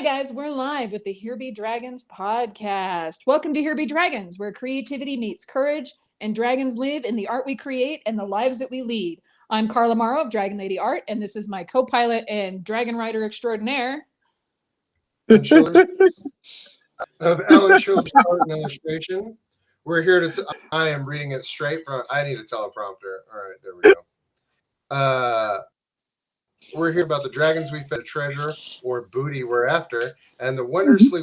guys, we're live with the Here Be Dragons podcast. Welcome to Here Be Dragons, where creativity meets courage and dragons live in the art we create and the lives that we lead. I'm Carla Morrow of Dragon Lady Art, and this is my co-pilot and dragon rider extraordinaire. Of Alan Shirley's art and illustration. We're here to. I am reading it straight from. I need a teleprompter. All right, there we go. We're here about the dragons we fed treasure or booty we're after, and the wondrously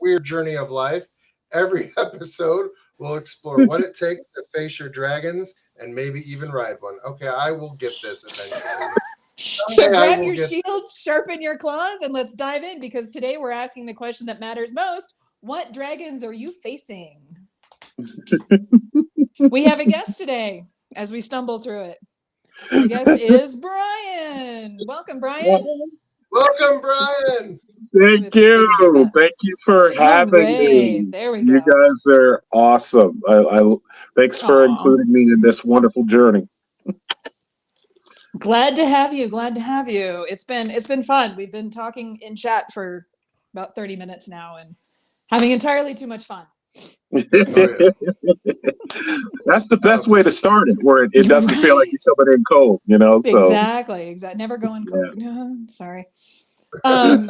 weird journey of life. Every episode will explore what it takes to face your dragons and maybe even ride one. Okay, I will get this eventually. So grab your shields, sharpen your claws, and let's dive in, because today we're asking the question that matters most. What dragons are you facing? We have a guest today as we stumble through it. Our guest is Brian. Welcome, Brian. Welcome, Brian. Thank you. Thank you for having me. There we go. You guys are awesome. Thanks for including me in this wonderful journey. Glad to have you. Glad to have you. It's been fun. We've been talking in chat for about 30 minutes now and having entirely too much fun. That's the best way to start it, where it doesn't feel like you're coming in cold, you know? So. Exactly. Never going cold. Yeah. No, sorry. Brian,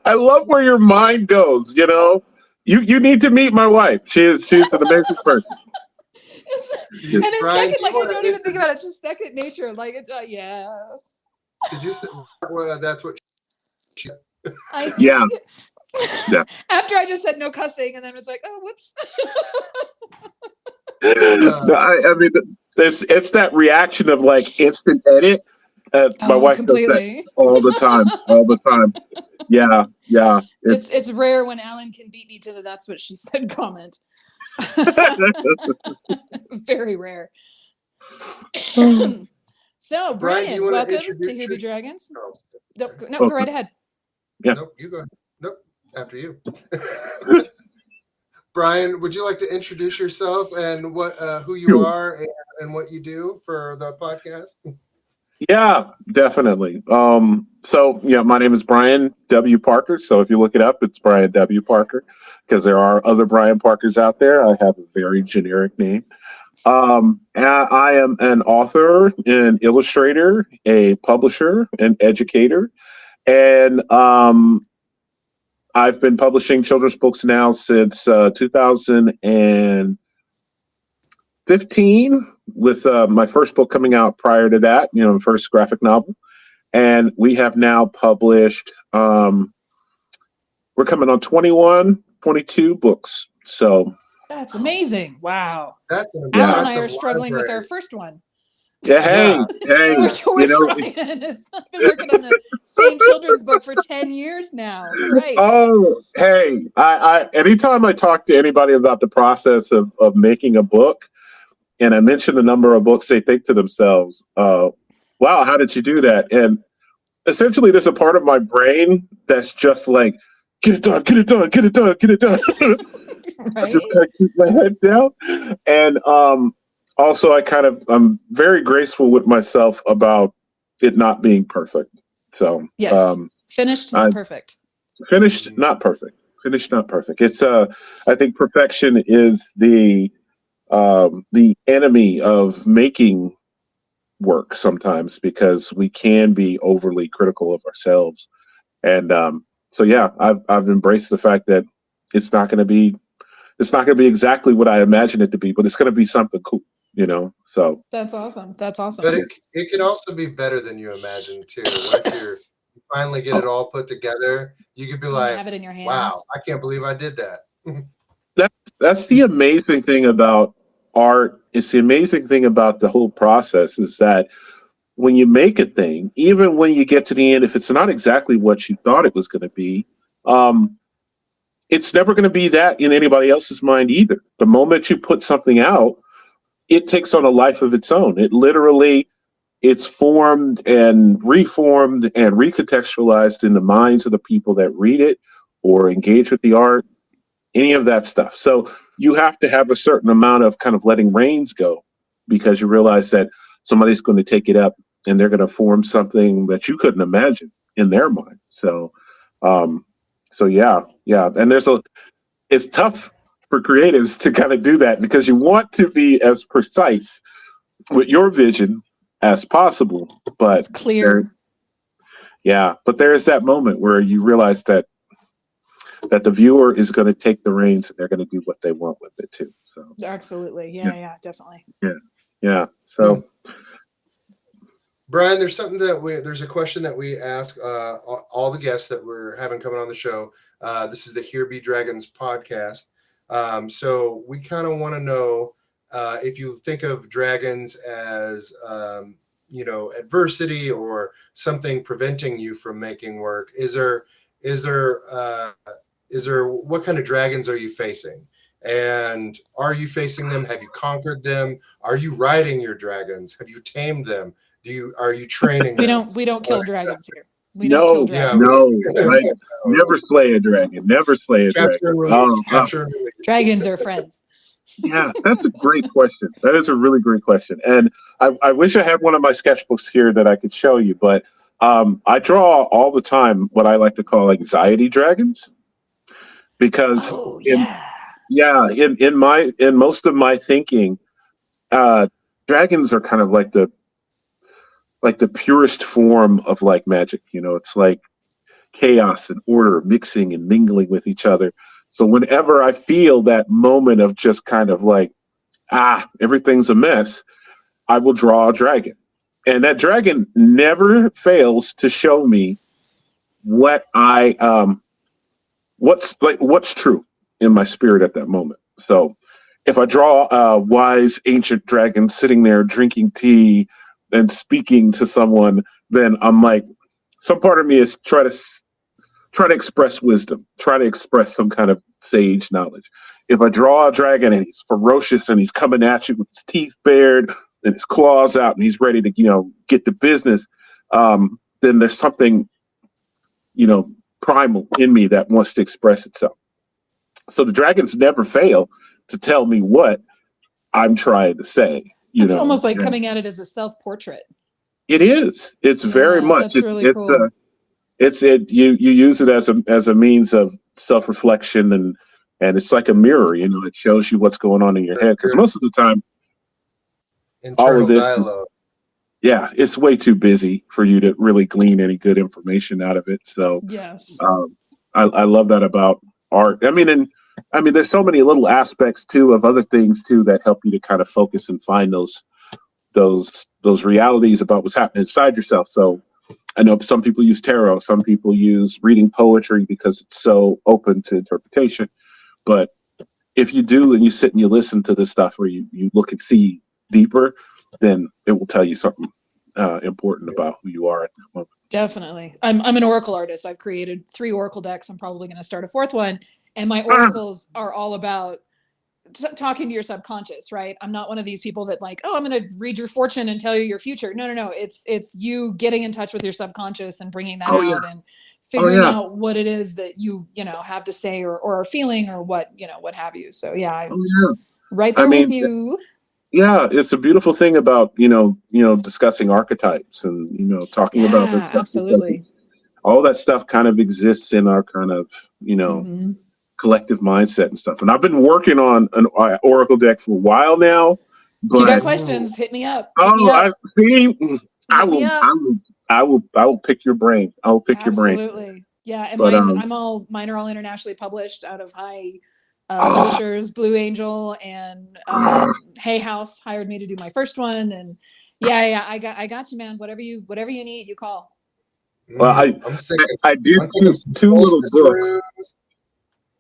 I love where your mind goes, you know? You need to meet my wife. She's an amazing person. It's second, like, I don't even think about it. It's just second nature. Like, it's, yeah. Did you say, well, that's what she Yeah. After I just said no cussing, and then it's like, oh, whoops. I mean, it's that reaction of like instant edit. My wife completely does that all the time. Yeah. It's rare when Alan can beat me to the "that's what she said" comment. Very rare. So, Brian, welcome to Here Be Dragons. No, go right ahead. Yeah. Nope, you go. Nope, after you. Brian, would you like to introduce yourself and who you are and what you do for the podcast? Yeah, definitely. My name is Brian W. Parker. So if you look it up, it's Brian W. Parker, because there are other Brian Parkers out there. I have a very generic name. I am an author, an illustrator, a publisher, an educator. And I've been publishing children's books now since 2015, with my first book coming out prior to that, the first graphic novel. And we have now published, we're coming on 21, 22 books. So that's amazing. Wow. That's Alan and I are struggling with our first one. Yeah, hey. We're trying. I've been working on the same children's book for 10 years now. Right. Oh, hey. I anytime I talk to anybody about the process of making a book, and I mention the number of books, they think to themselves, wow, how did you do that? And essentially, there's a part of my brain that's just like, get it done, get it done, get it done, get it done. Right? I just kind of keep my head down. And also, I'm very graceful with myself about it not being perfect. So yes, finished, not perfect. Finished, not perfect. Finished, not perfect. It's I think perfection is the enemy of making work sometimes, because we can be overly critical of ourselves. And I've embraced the fact that it's not going to be exactly what I imagined it to be, but it's going to be something cool. So that's awesome. But it can also be better than you imagined too. Once you finally get it all put together, you could be like, have it in your hands. Wow, I can't believe I did that. That's the amazing thing about art. It's the amazing thing about the whole process is that when you make a thing, even when you get to the end, if it's not exactly what you thought it was going to be, it's never going to be that in anybody else's mind either. The moment you put something out, it takes on a life of its own. It's formed and reformed and recontextualized in the minds of the people that read it or engage with the art, any of that stuff. So you have to have a certain amount of kind of letting reins go, because you realize that somebody's going to take it up and they're going to form something that you couldn't imagine in their mind. So, yeah. And it's tough for creatives to kind of do that because you want to be as precise with your vision as possible, but It's clear. But there's that moment where you realize that the viewer is going to take the reins and they're going to do what they want with it too. So Absolutely. Yeah, definitely. Yeah. So Brian, there's a question that we ask all the guests that we're having coming on the show. This is the Here Be Dragons podcast. So we kind of want to know if you think of dragons as adversity or something preventing you from making work. Is there what kind of dragons are you facing? And are you facing them? Have you conquered them? Are you riding your dragons? Have you tamed them? Are you training them? We don't kill dragons here. We no, don't kill dragons. Like, never slay a dragon. Never slay a Capture dragon. and release. Capture and release. Dragons are friends. Yeah, that's a great question. That is a really great question. And I wish I had one of my sketchbooks here that I could show you, but I draw all the time what I like to call anxiety dragons. Because in most of my thinking, dragons are kind of like the purest form of like magic. It's like chaos and order mixing and mingling with each other. So whenever I feel that moment of just kind of like, everything's a mess, I will draw a dragon. And that dragon never fails to show me what what's true in my spirit at that moment. So if I draw a wise ancient dragon sitting there drinking tea and speaking to someone, then I'm like, some part of me is try to express wisdom, try to express some kind of sage knowledge. If I draw a dragon and he's ferocious and he's coming at you with his teeth bared and his claws out and he's ready to, get to business, then there's something, primal in me that wants to express itself. So the dragons never fail to tell me what I'm trying to say. It's almost like coming at it as a self-portrait. It is. It's very much. That's really cool. You use it as a means of self-reflection and it's like a mirror. It shows you what's going on in your head because most of the time, internal dialogue. Yeah, it's way too busy for you to really glean any good information out of it. So yes, I love that about art. There's so many little aspects too of other things too that help you to kind of focus and find those realities about what's happening inside yourself. So I know some people use tarot, some people use reading poetry because it's so open to interpretation. But if you do and you sit and you listen to this stuff where you look and see deeper, then it will tell you something important about who you are at that moment. Definitely. I'm an oracle artist. I've created 3 oracle decks. I'm probably going to start a 4th one. And my oracles are all about talking to your subconscious, right? I'm not one of these people that like, I'm going to read your fortune and tell you your future. No. It's you getting in touch with your subconscious and bringing that out and figuring out what it is that you have to say or are feeling or what have you. So right there with you. Yeah, it's a beautiful thing about discussing archetypes and talking about this stuff. Absolutely. All that stuff kind of exists in our kind of collective mindset and stuff. And I've been working on an oracle deck for a while now. But, if you got questions, hit me up. I will pick your brain. I will pick your brain. Absolutely. Yeah, and mine are all internationally published out of high publishers. Blue Angel and Hay House hired me to do my first one, and I got you, man. Whatever you need, you call. Well, I did two little books.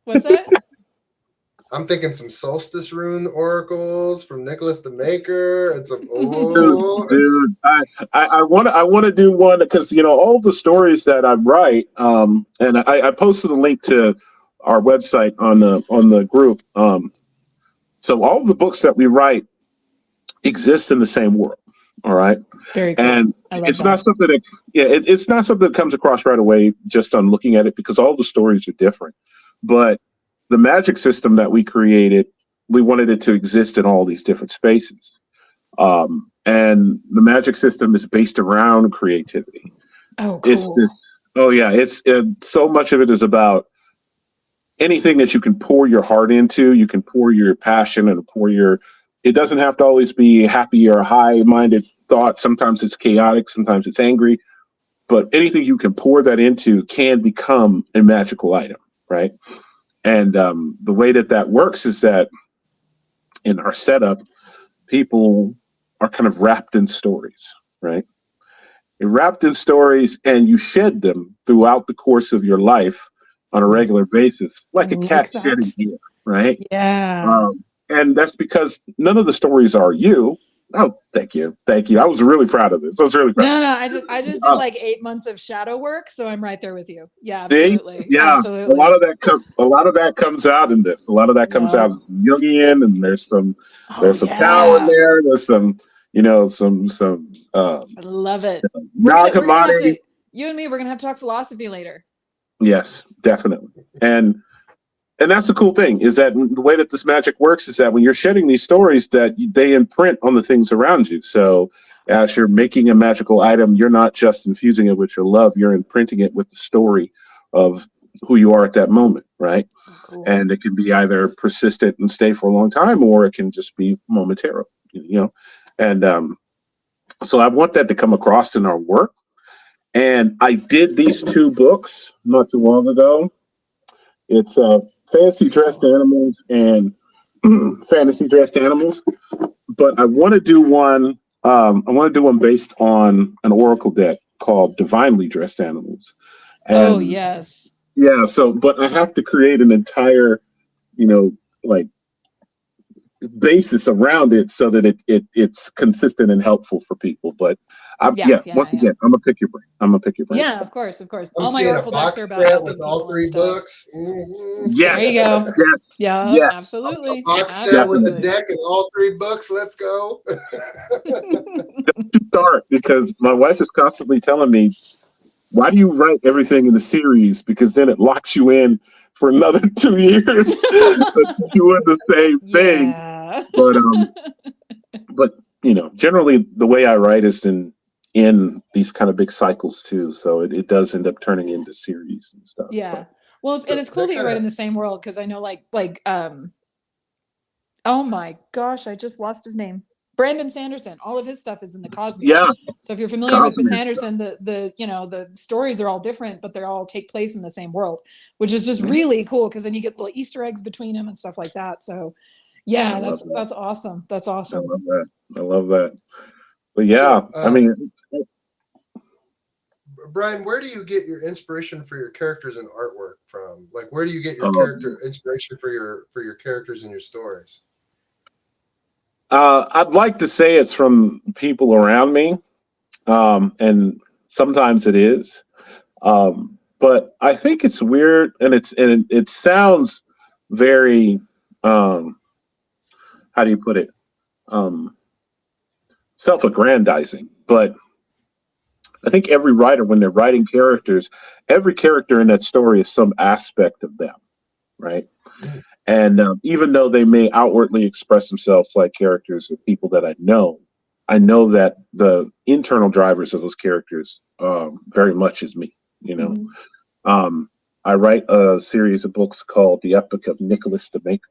What's that? I'm thinking some solstice rune oracles from Nicholas the Maker and some dude. I want to do one because all the stories that I write, and I posted a link to our website on the group. So all the books that we write exist in the same world. All right. Very cool. And it's not something that it's not something that comes across right away just on looking at it because all the stories are different. But the magic system that we created, we wanted it to exist in all these different spaces. and the magic system is based around creativity. Oh, It's cool. it's so much of it is about anything that you can pour your heart into. You can pour your passion and it doesn't have to always be happy or high-minded thought. Sometimes it's chaotic, sometimes it's angry, but anything you can pour that into can become a magical item, right? And the way that works is that in our setup, people are kind of wrapped in stories, right? You're wrapped in stories and you shed them throughout the course of your life on a regular basis, like a cat shedding hair, right? Yeah. And that's because none of the stories are you. Oh, thank you. Thank you. I was really proud of this. I was really proud. No, I just did like 8 months of shadow work, so I'm right there with you. Yeah, See? absolutely. Yeah, Absolutely. a lot of that comes out in this. A lot of that comes out Jungian, and there's some Tao in there. There's some I love it. We're gonna have to, you and me, we're gonna have to talk philosophy later. Yes, definitely. And that's the cool thing, is that the way that this magic works is that when you're shedding these stories, that they imprint on the things around you. So as you're making a magical item, you're not just infusing it with your love, you're imprinting it with the story of who you are at that moment, right? Cool. And it can be either persistent and stay for a long time, or it can just be momentary, And so I want that to come across in our work. And I did these 2 books not too long ago. It's Fantasy Dressed Animals and Fantasy Dressed Animals. But I want to do one. I want to do one based on an oracle deck called Divinely Dressed Animals. And, yes. Yeah. So, but I have to create an entire, like, basis around it so that it's consistent and helpful for people. But once again, I'm gonna pick your brain. Yeah, of course. All my oracle decks are about helping with all 3 books. Mm-hmm. Yeah, there you go. Yeah, absolutely. A box set with the deck and all 3 books. Let's go. Don't start, because my wife is constantly telling me, why do you write everything in the series? Because then it locks you in for another 2 years doing the same thing. But generally the way I write is in these kind of big cycles too. So it does end up turning into series and stuff. Yeah. Well, it's cool that you write in the same world, because I know like oh my gosh, I just lost his name. Brandon Sanderson, all of his stuff is in the cosmere. Yeah. So if you're familiar with Sanderson, the stories are all different, but they all take place in the same world, which is just really cool, because then you get little Easter eggs between them and stuff like that. So yeah, that's awesome. That's awesome. I love that. But yeah, I mean, Brian, where do you get your inspiration for your characters and artwork from? Like, where do you get your character inspiration for your characters and your stories? I'd like to say it's from people around me, and sometimes it is, but I think it's weird, and it sounds very, how do you put it, self-aggrandizing. But I think every writer, when they're writing characters, every character in that story is some aspect of them, right? And even though they may outwardly express themselves like characters of people that I know that the internal drivers of those characters very much is me. I write a series of books called The Epic of Nicholas the Maker,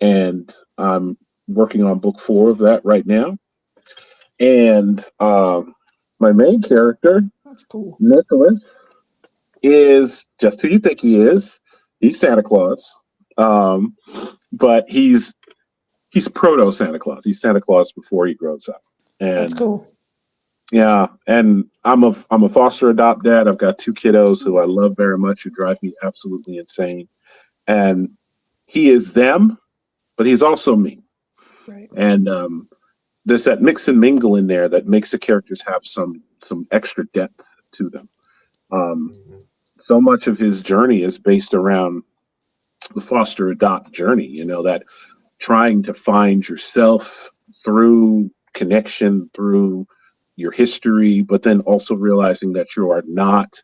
and I'm working on book 4 of that right now. And my main character, that's cool, Nicholas, is just who you think he is. He's Santa Claus. But he's proto Santa Claus. He's Santa Claus before he grows up. And that's cool. Yeah, and I'm a foster adopt dad. I've got 2 kiddos who I love very much, who drive me absolutely insane. And he is them, but he's also me. Right. And there's that mix and mingle in there that makes the characters have some extra depth to them. So much of his journey is based around the foster adopt journey, that trying to find yourself through connection, through your history, but then also realizing that you are not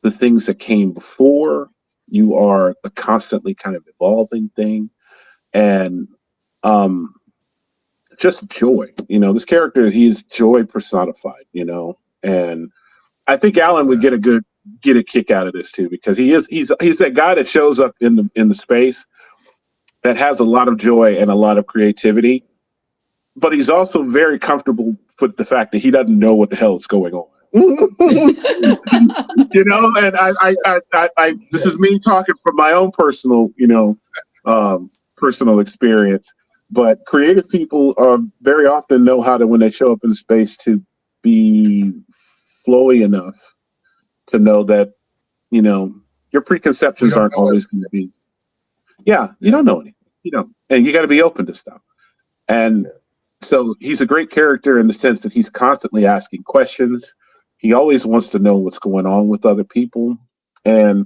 the things that came before. You are a constantly kind of evolving thing, and just joy. This character, he's joy personified, and I think Alan would get a kick out of this too, because he's that guy that shows up in the space that has a lot of joy and a lot of creativity, but he's also very comfortable with the fact that he doesn't know what the hell is going on. And I this is me talking from my own personal experience, but creative people very often know how to, when they show up in a space, to be flowy enough to know that your preconceptions aren't always going to be you don't know anything, and you got to be open to stuff. And so he's a great character in the sense that he's constantly asking questions. He always wants to know what's going on with other people, and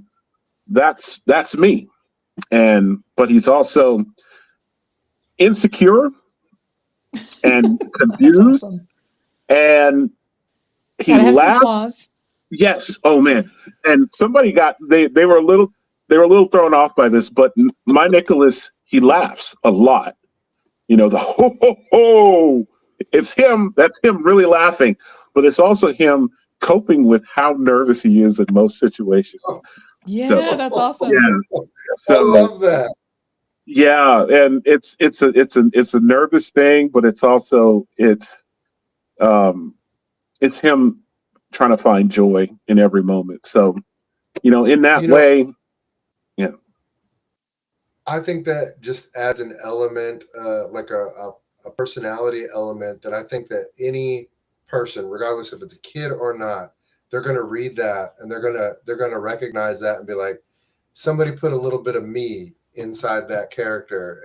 that's me. But he's also insecure and confused, awesome. And he laughs. Yes. Oh man. And somebody they were a little thrown off by this, but my Nicholas, he laughs a lot. The ho ho ho. It's him. That's him really laughing, but it's also him coping with how nervous he is in most situations. Yeah, that's awesome. Yeah. I love that. Yeah, and it's a nervous thing, but it's also it's him trying to find joy in every moment. So, in that way, yeah. I think that just adds an element, like a personality element, that I think that any person, regardless if it's a kid or not, they're going to read that and they're going to recognize that and be like, somebody put a little bit of me inside that character,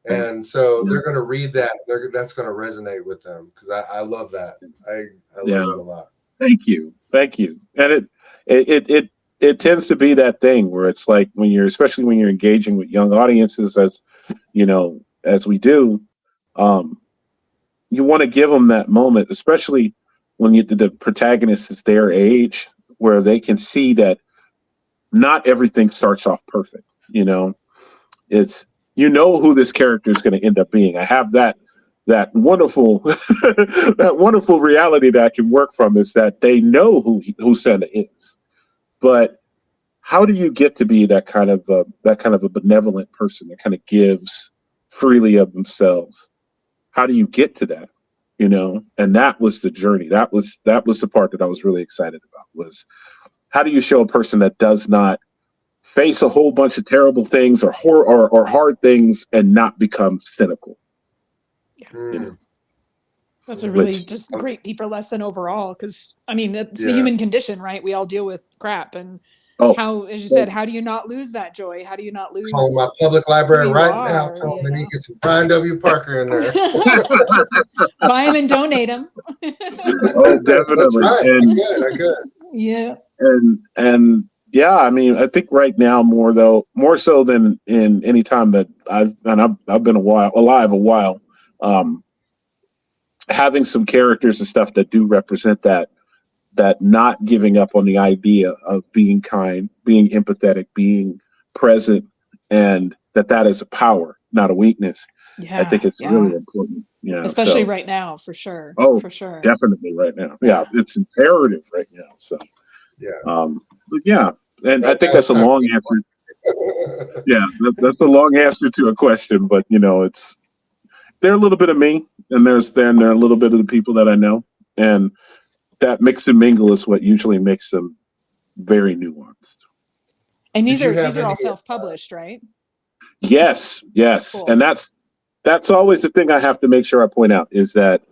and so they're going to read that. That's going to resonate with them, because I love that. I love that a lot. Thank you. And it tends to be that thing where it's like especially when you're engaging with young audiences, as we do, you want to give them that moment, especially when the protagonist is their age, where they can see that not everything starts off perfect. It's who this character is going to end up being. I have that wonderful that wonderful reality that I can work from, is that they know who Santa is. But how do you get to be that kind of a benevolent person that kind of gives freely of themselves? How do you get to that? And that was the journey. That was the part that I was really excited about, was how do you show a person that does not face a whole bunch of terrible things or hard things and not become cynical? That's a really just great deeper lesson overall, because it's the human condition, right? We all deal with crap, and how, as you said, how do you not lose that joy? How do you not lose? Call my public library right now. Tell them they need to get some Brian W. Parker in there. Buy him and donate him. Oh, definitely. Right. I could. Yeah. And yeah, I think right now more so than in any time that I've been alive a while. Having some characters and stuff that do represent that not giving up on the idea of being kind, being empathetic, being present, and that is a power, not a weakness. I think it's really important. Especially right now, for sure. Oh, for sure. Definitely right now. Yeah, it's imperative right now. So but yeah, and I think that's a long answer. Yeah, that's a long answer to a question, but they're a little bit of me, and they're a little bit of the people that I know, and that mix and mingle is what usually makes them very nuanced. And these are all self-published, right? Yes. Cool. And that's always the thing I have to make sure I point out, is that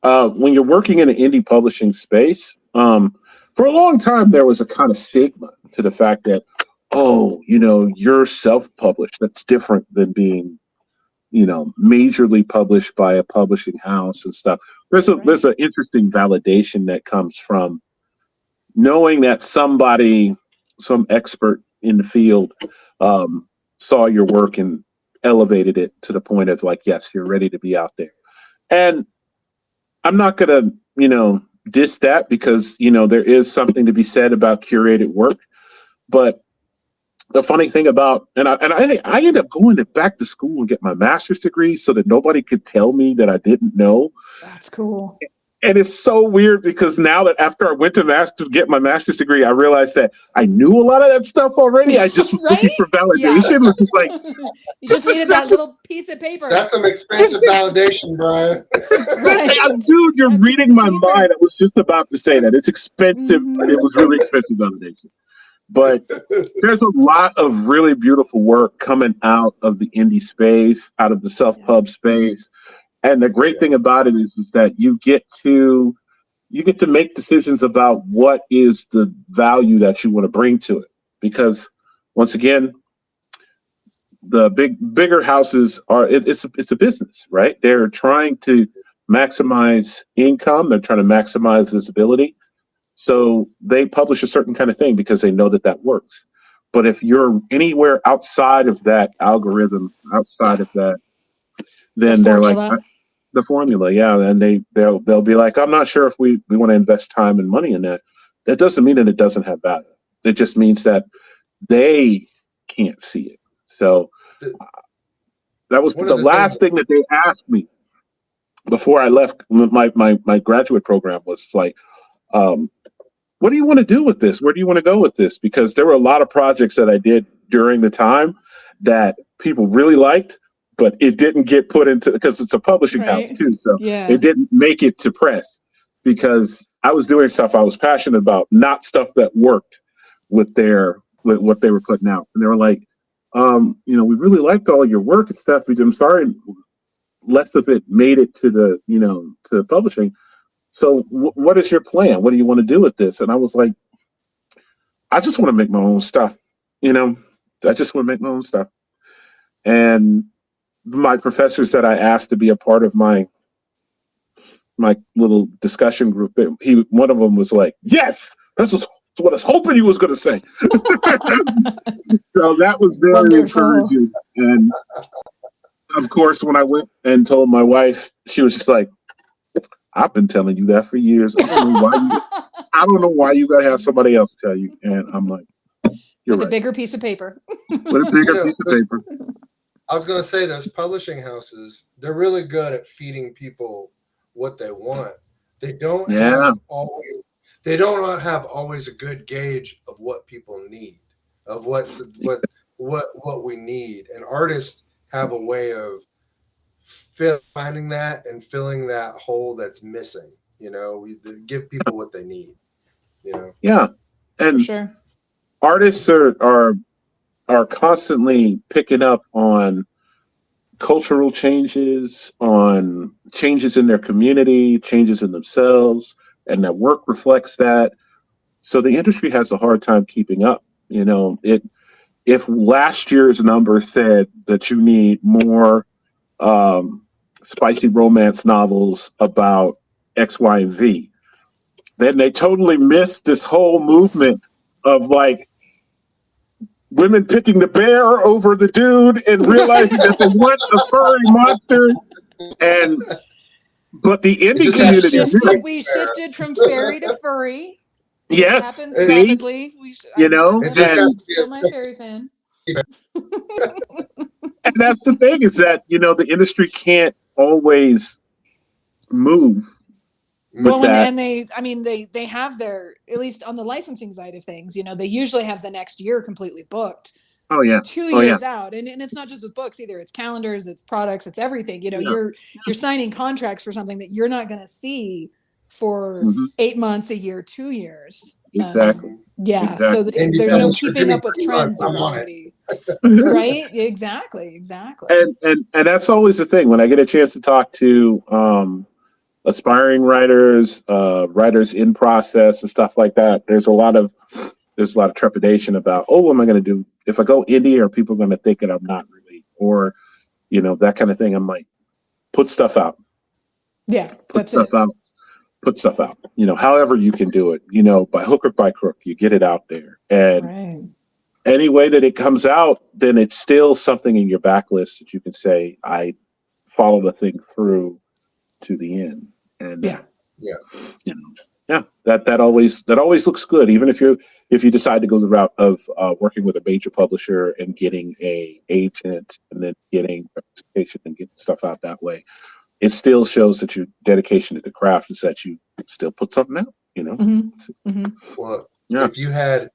when you're working in an indie publishing space, for a long time there was a kind of stigma to the fact that, you're self-published. That's different than being majorly published by a publishing house and stuff. There's an interesting validation that comes from knowing that some expert in the field, saw your work and elevated it to the point of like, yes, you're ready to be out there. And I'm not gonna, diss that, because, there is something to be said about curated work, but the funny thing about, I ended up going back to school and get my master's degree so that nobody could tell me that I didn't know. That's cool. And it's so weird because now that after I went to get my master's degree, I realized that I knew a lot of that stuff already. I just was looking for validation. Which is like, you just needed that little piece of paper. That's some expensive validation, Brian. Right. Dude, you're reading my mind. I was just about to say that. It's expensive. Mhm. It was really expensive validation. But there's a lot of really beautiful work coming out of the indie space, out of the self-pub space. And the great thing about it is that you get to make decisions about what is the value that you want to bring to it. Because once again, the bigger houses it's a business, right? They're trying to maximize income. They're trying to maximize visibility. So they publish a certain kind of thing because they know that works. But if you're anywhere outside of that algorithm, outside of that, then they're like the formula, and they'll be like, I'm not sure if we want to invest time and money in that. That doesn't mean that it doesn't have value. It just means that they can't see it. So that was the last thing that they asked me before I left my graduate program was like, what do you want to do with this? Where do you want to go with this? Because there were a lot of projects that I did during the time that people really liked, but it didn't get put into, because it's a publishing house too. So it didn't make it to press because I was doing stuff I was passionate about, not stuff that worked with what they were putting out. And they were like, we really liked all your work and stuff. I'm sorry, less of it made it to to publishing. So what is your plan? What do you want to do with this? And I was like, I just want to make my own stuff. I just want to make my own stuff. And my professors that I asked to be a part of my little discussion group, one of them was like, yes, that's what I was hoping he was going to say. So that was very encouraging. And of course, when I went and told my wife, she was just like, I've been telling you that for years. I don't know why you got to have somebody else tell you. And I'm like, you're with right. a bigger piece of paper. With a bigger piece of paper. I was going to say those publishing houses, they're really good at feeding people what they want. They don't have always a good gauge of what people need, of what we need. And artists have a way of finding that and filling that hole that's missing. We give people what they need. Yeah, and for sure, artists are constantly picking up on cultural changes, on changes in their community, changes in themselves, and their work reflects that. So the industry has a hard time keeping up. If last year's number said that you need more spicy romance novels about X, Y, and Z, then they totally missed this whole movement of like women picking the bear over the dude and realizing that they want a furry monster. But the indie community, we shifted from fairy to furry. Yeah, it happens rapidly. I'm still my fairy fan. And that's the thing is that the industry can't always move. And they have their, at least on the licensing side of things, they usually have the next year completely booked. Oh yeah, 2 years out, and it's not just with books either. It's calendars, it's products, it's everything. You're signing contracts for something that you're not going to see for 8 months, a year, 2 years. Exactly. So there's no keeping up with trends already. Right? Exactly. And that's always the thing when I get a chance to talk to aspiring writers, writers in process, and stuff like that. There's a lot of trepidation about, what am I going to do if I go indie? Are people going to think that I'm not really, or that kind of thing? I'm like, put stuff out. Yeah, Put stuff out. However you can do it. By hook or by crook, you get it out there. And any way that it comes out, then it's still something in your backlist that you can say, I followed the thing through to the end. And that always looks good, even if you decide to go the route of working with a major publisher and getting a agent and then getting representation and getting stuff out that way. It still shows that your dedication to the craft is that you still put something out, Well, Yeah. if you had,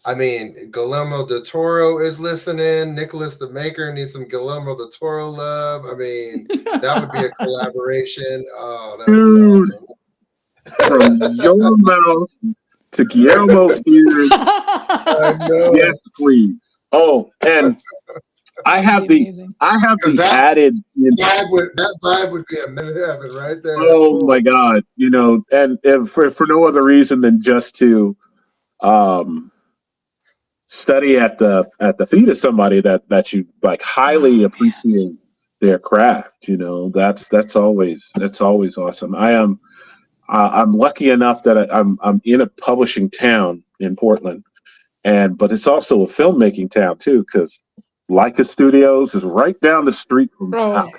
I mean, Guillermo del Toro is listening. Nicholas the Maker needs some Guillermo del Toro love. I mean, that would be a collaboration. Oh, that would be awesome. From your mouth to Guillermo's ears. I know. Yes, please. Oh, and I have the added. That vibe would be a minute heaven right there. Oh my God! And if for no other reason than just to study at the feet of somebody that you like highly appreciate their craft. That's always awesome. I'm lucky enough that I'm in a publishing town in Portland, but it's also a filmmaking town too, because Leica Studios is right down the street from the house.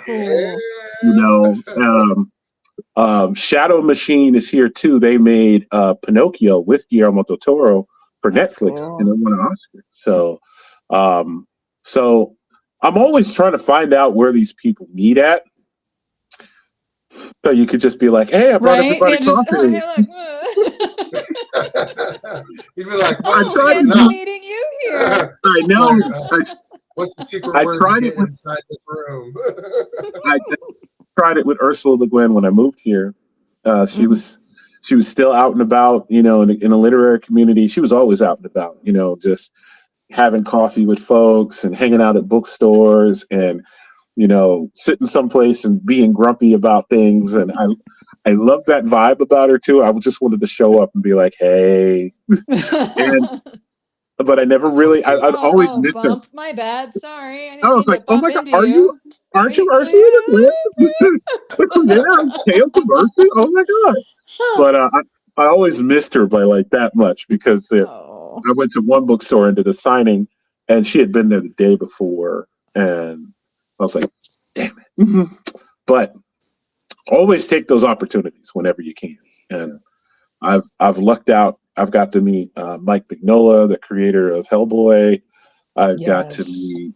Cool. Shadow Machine is here too. They made Pinocchio with Guillermo del Toro for Netflix, cool. and they won an Oscar. So I'm always trying to find out where these people meet at. So you could just be like, "Hey, I brought everybody coffee." You'd be like, "Fancy meeting you here." I know. What's the secret word to get inside this room? I tried it with Ursula Le Guin when I moved here. She was still out and about, in a literary community. She was always out and about, just having coffee with folks and hanging out at bookstores and sitting someplace and being grumpy about things. And I love that vibe about her too. I just wanted to show up and be like, "Hey," but I never really. I'd always missed her. My bad. Sorry. I was like, "Oh my God, aren't you Ursula Le Guin?" Yeah, Tales of Ursula. Oh my God! But I always missed her by like that much because I went to one bookstore and did a signing, and she had been there the day before, and I was like, "Damn it!" But always take those opportunities whenever you can. And I've lucked out. I've got to meet Mike Mignola, the creator of Hellboy. I've got to meet.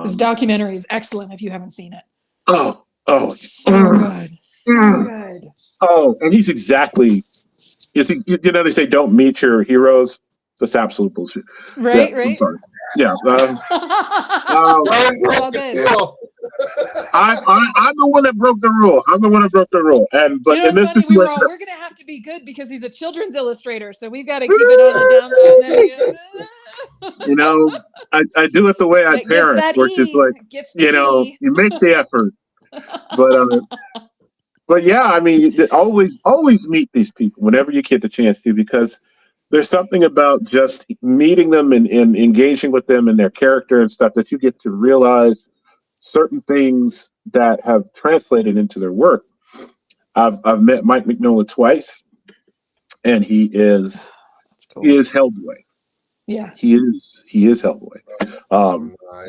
His documentary is excellent. If you haven't seen it. Oh, so good, so good. Oh, and he's exactly. They say don't meet your heroes. That's absolute bullshit. Right. Yeah. All good. I'm the one that broke the rule. But in this funny? We're going to have to be good because he's a children's illustrator, so we've got to keep it on the down low. I do it the way I parent, which is like, you make the effort. But yeah, I mean, always meet these people whenever you get the chance to, because there's something about just meeting them and engaging with them and their character and stuff that you get to realize certain things that have translated into their work. I've met Mike Mignola twice, and he is Hellboy. Yeah, he is Hellboy.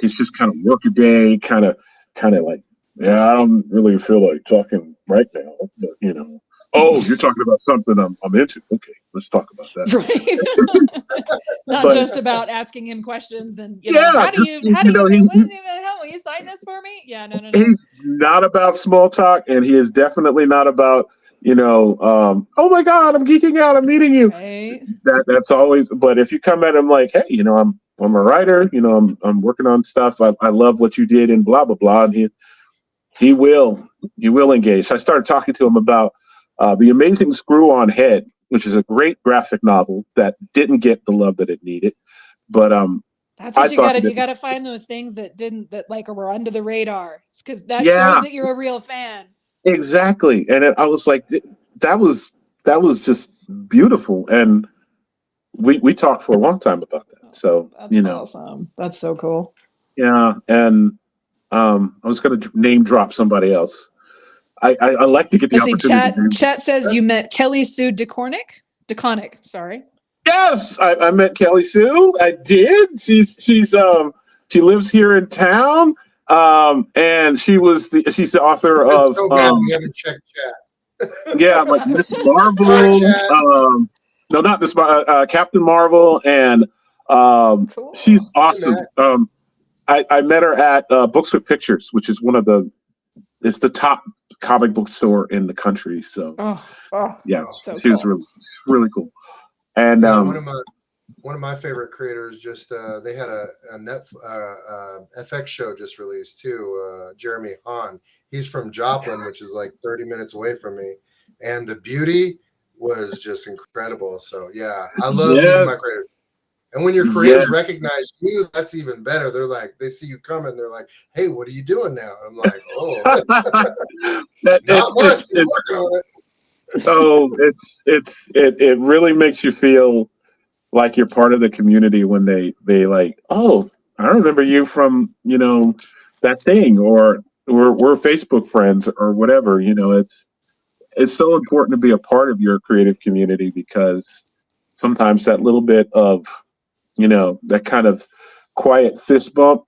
He's just kind of work a day, kind of like, I don't really feel like talking right now, but oh, you're talking about something I'm into. Okay, let's talk about that. Right. Not just about asking him questions and how do you will you sign this for me? Yeah, no. He's not about small talk, and he is definitely not about oh my God, I'm geeking out, I'm meeting you. Right. That's always. But if you come at him like, hey, I'm a writer, I'm working on stuff. I love what you did and blah blah blah, and he will engage. I started talking to him about The Amazing Screw-On Head, which is a great graphic novel that didn't get the love that it needed. But that's what you got to do. You got to find those things that were under the radar, because that shows that you're a real fan. Exactly, and I was like, that was just beautiful, and we talked for a long time about that. So that's awesome. That's so cool. Yeah, and I was going to name drop somebody else. I like to get the opportunity. Chat says you met Kelly Sue DeConnick. Sorry. Yes, I met Kelly Sue. I did. She lives here in town. And she's the author of. So bad we haven't checked chat. Yeah, like Miss Sorry, Marvel. Chad. No, not Miss Captain Marvel, and she's Cool. Hey, awesome. Matt. I met her at Books with Pictures, which is it's the top comic book store in the country. So Oh, yeah, Oh, so she was cool. really cool. And yeah, one of my favorite creators just they had a FX show just released too. Jeremy Hahn. He's from Joplin, which is like 30 minutes away from me, and the beauty was just incredible. So yeah, I love meeting yeah, my creators. And when your yeah, creators recognize you, that's even better. They're like, they see you coming, they're like, "Hey, what are you doing now?" I'm like, "Oh, not much. We're it's working on it." so it really makes you feel like you're part of the community when they like, oh, I remember you from that thing, or we're Facebook friends or whatever. It's so important to be a part of your creative community, because sometimes that little bit of that kind of quiet fist bump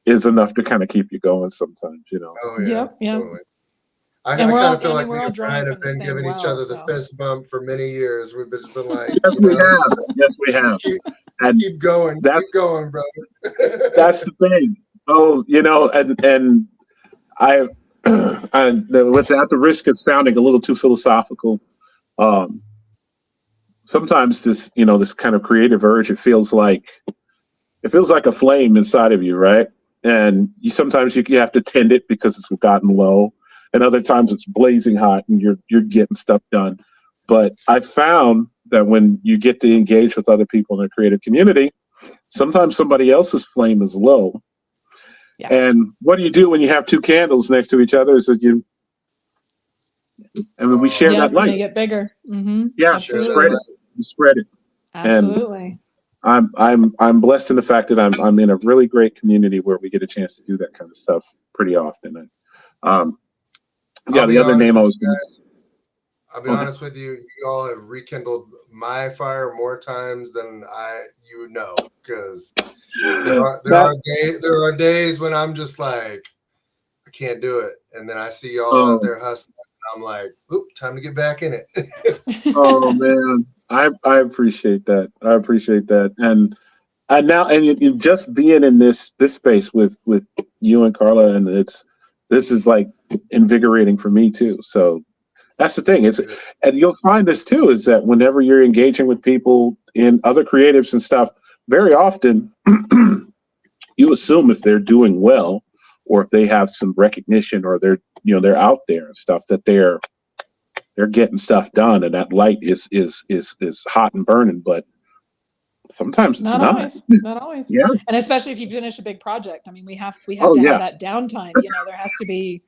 is enough to kind of keep you going sometimes. Oh yeah, Yep. Yeah. totally. And I we're kind all, of feel I mean, like we're me all and drawing Brian have from the been same giving each well. other the So fist bump for many years. We've just been like, Yes, we have. Yes, we have. keep And that's keep going, that's brother. the thing. Oh, and I, without the risk of sounding a little too philosophical, um, sometimes this kind of creative urge, it feels like a flame inside of you, right? And sometimes you have to tend it because it's gotten low, and other times it's blazing hot and you're getting stuff done. But I found that when you get to engage with other people in a creative community, sometimes somebody else's flame is low. yeah. And what do you do when you have two candles next to each other? Is that we share Oh, Yeah. that light. Make it bigger. Mm-hmm. Yeah, share that spread Absolutely. it. light. You spread it. And Absolutely. I'm blessed in the fact that I'm in a really great community where we get a chance to do that kind of stuff pretty often. And I'll the be other honest name I with was you going guys. I'll be to. honest with you. You all have rekindled my fire more times than because That there are days when I'm just like, I can't do it, and then I see y'all out oh there hustling. And I'm like, oop, time to get back in it. oh man, I appreciate that. I appreciate that. And now you just being in this space with you and Carla, and this is like invigorating for me too. So that's the thing. And you'll find this too, is that whenever you're engaging with people in other creatives and stuff, very often you assume if they're doing well, or if they have some recognition, or they're out there and stuff, that they're getting stuff done, and that light is hot and burning. But sometimes it's Not not. always. Not always. Yeah. And especially if you finish a big project. I mean, we have Oh to have yeah. that downtime. There has to be,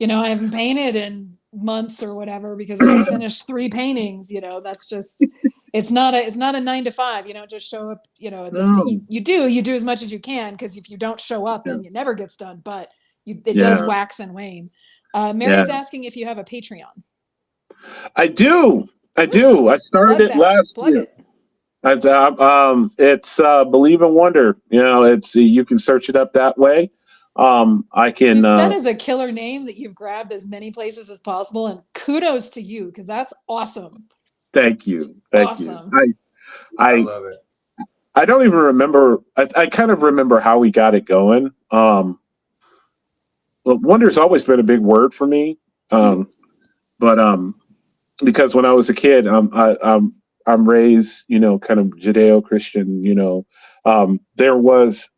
I haven't painted in months or whatever because I just finished 3 paintings. That's just it's not a 9 to 5. Just show up. At this No. you do as much as you can, because if you don't show up, Yeah. then it never gets done. But it does Yeah. wax and wane. Yeah. Mary's asking if you have a Patreon. I do. I Woo! do. I started Plug it that. last Plug year. it. It's Believe and Wonder. It's you can search it up that way. I can. Dude, that is a killer name that you've grabbed as many places as possible, and kudos to you, because that's awesome. Thank you. Thank you. Awesome. I I love it. I don't even remember. I kind of remember how we got it going. Well, wonder's always been a big word for me. But because when I was a kid, I'm raised, kind of Judeo-Christian. There was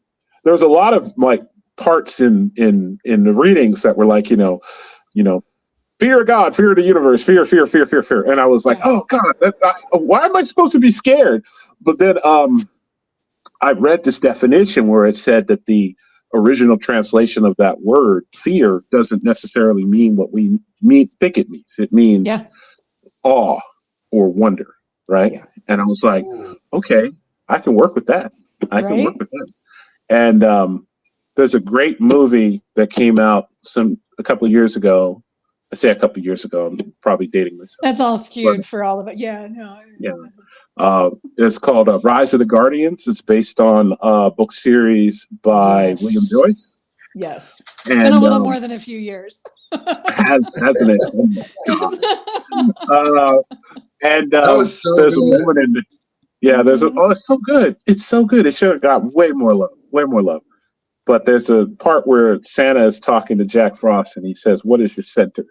a lot of like parts in the readings that were like, fear of God, fear of the universe, fear, fear, fear, fear, fear, and I was like, Yeah. oh God, why am I supposed to be scared? But then I read this definition where it said that the original translation of that word, fear, doesn't necessarily mean what we think it means. It means Yeah. awe or wonder, right? Yeah. And I was like, Ooh. okay, I can work with that. I can work Right? with that. And there's a great movie that came out a couple of years ago. I say a couple of years ago. I'm probably dating myself. That's all skewed for all of it. Yeah. No. Yeah. It's called Rise of the Guardians. It's based on a book series by Yes. William Joyce. Yes. It's And been a little more than a few years. hasn't it? Oh my God. And That was so there's a good. moment in there's it's so good. It's so good. It should have got way more love. But there's a part where Santa is talking to Jack Frost and he says, "What is your center?"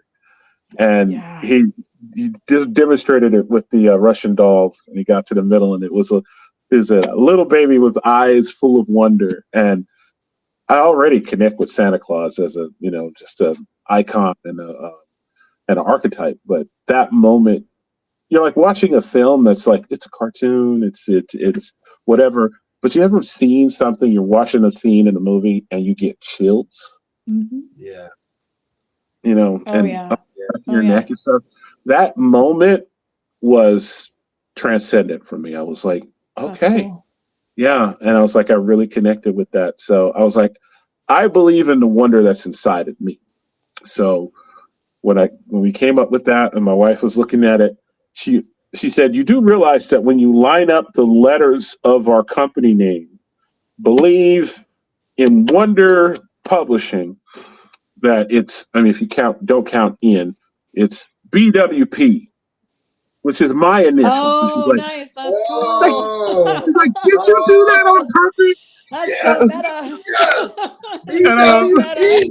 And he demonstrated it with the Russian dolls, and he got to the middle, and it was a little baby with eyes full of wonder. And I already connect with Santa Claus as a just an icon and an archetype. But that moment, like watching a film that's like it's a cartoon, it's whatever. But you ever seen something? You're watching a scene in a movie and you get chills. Mm-hmm. Yeah. Your neck and stuff. That moment was transcendent for me. I was like, okay, cool. yeah. And I was like, I really connected with that. So I was like, I believe in the wonder that's inside of me. So when we came up with that and my wife was looking at it, she said, you do realize that when you line up the letters of our company name, believe in Wonder Publishing, that it's, if you don't count in, it's BWP, which is my initial. Oh, like, nice. That's cool. She's like, did you do that on purpose? That's so meta. BWP.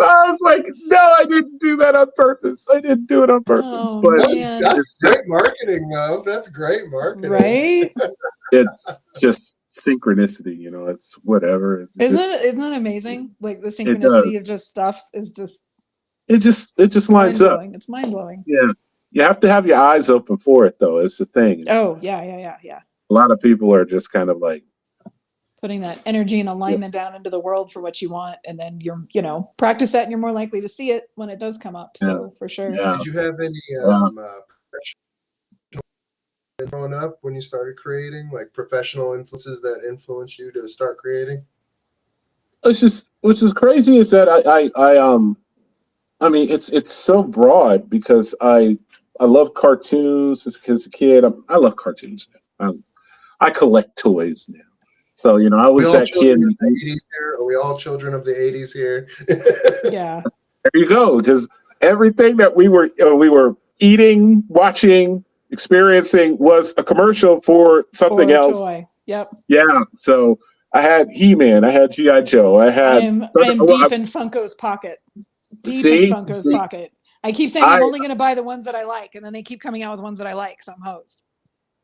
I was like, no, I didn't do that on purpose. I didn't do it on purpose. Oh, but that's great marketing, though. That's great marketing. Right? It's just synchronicity, it's whatever. Isn't that amazing? Like the synchronicity of just stuff is just it just lines up. It's mind blowing. Yeah. You have to have your eyes open for it though. It's the thing. Oh, yeah. A lot of people are just kind of like putting that energy and alignment down into the world for what you want, and then you're practice that and you're more likely to see it when it does come up. So for sure. Yeah. Did you have any growing up when you started creating, like professional influences that influenced you to start creating? It's just, which is crazy is that it's so broad because I love cartoons as a kid. I love cartoons. I collect toys now. So, I was that kid. Are we all children of the 80s here? Yeah. There you go. Because everything that we were eating, watching, experiencing was a commercial for something else. Toy. Yep. Yeah. So I had He-Man. I had G.I. Joe. I am deep in Funko's pocket. In Funko's pocket. I keep saying I'm only going to buy the ones that I like, and then they keep coming out with ones that I like. So I'm hosed.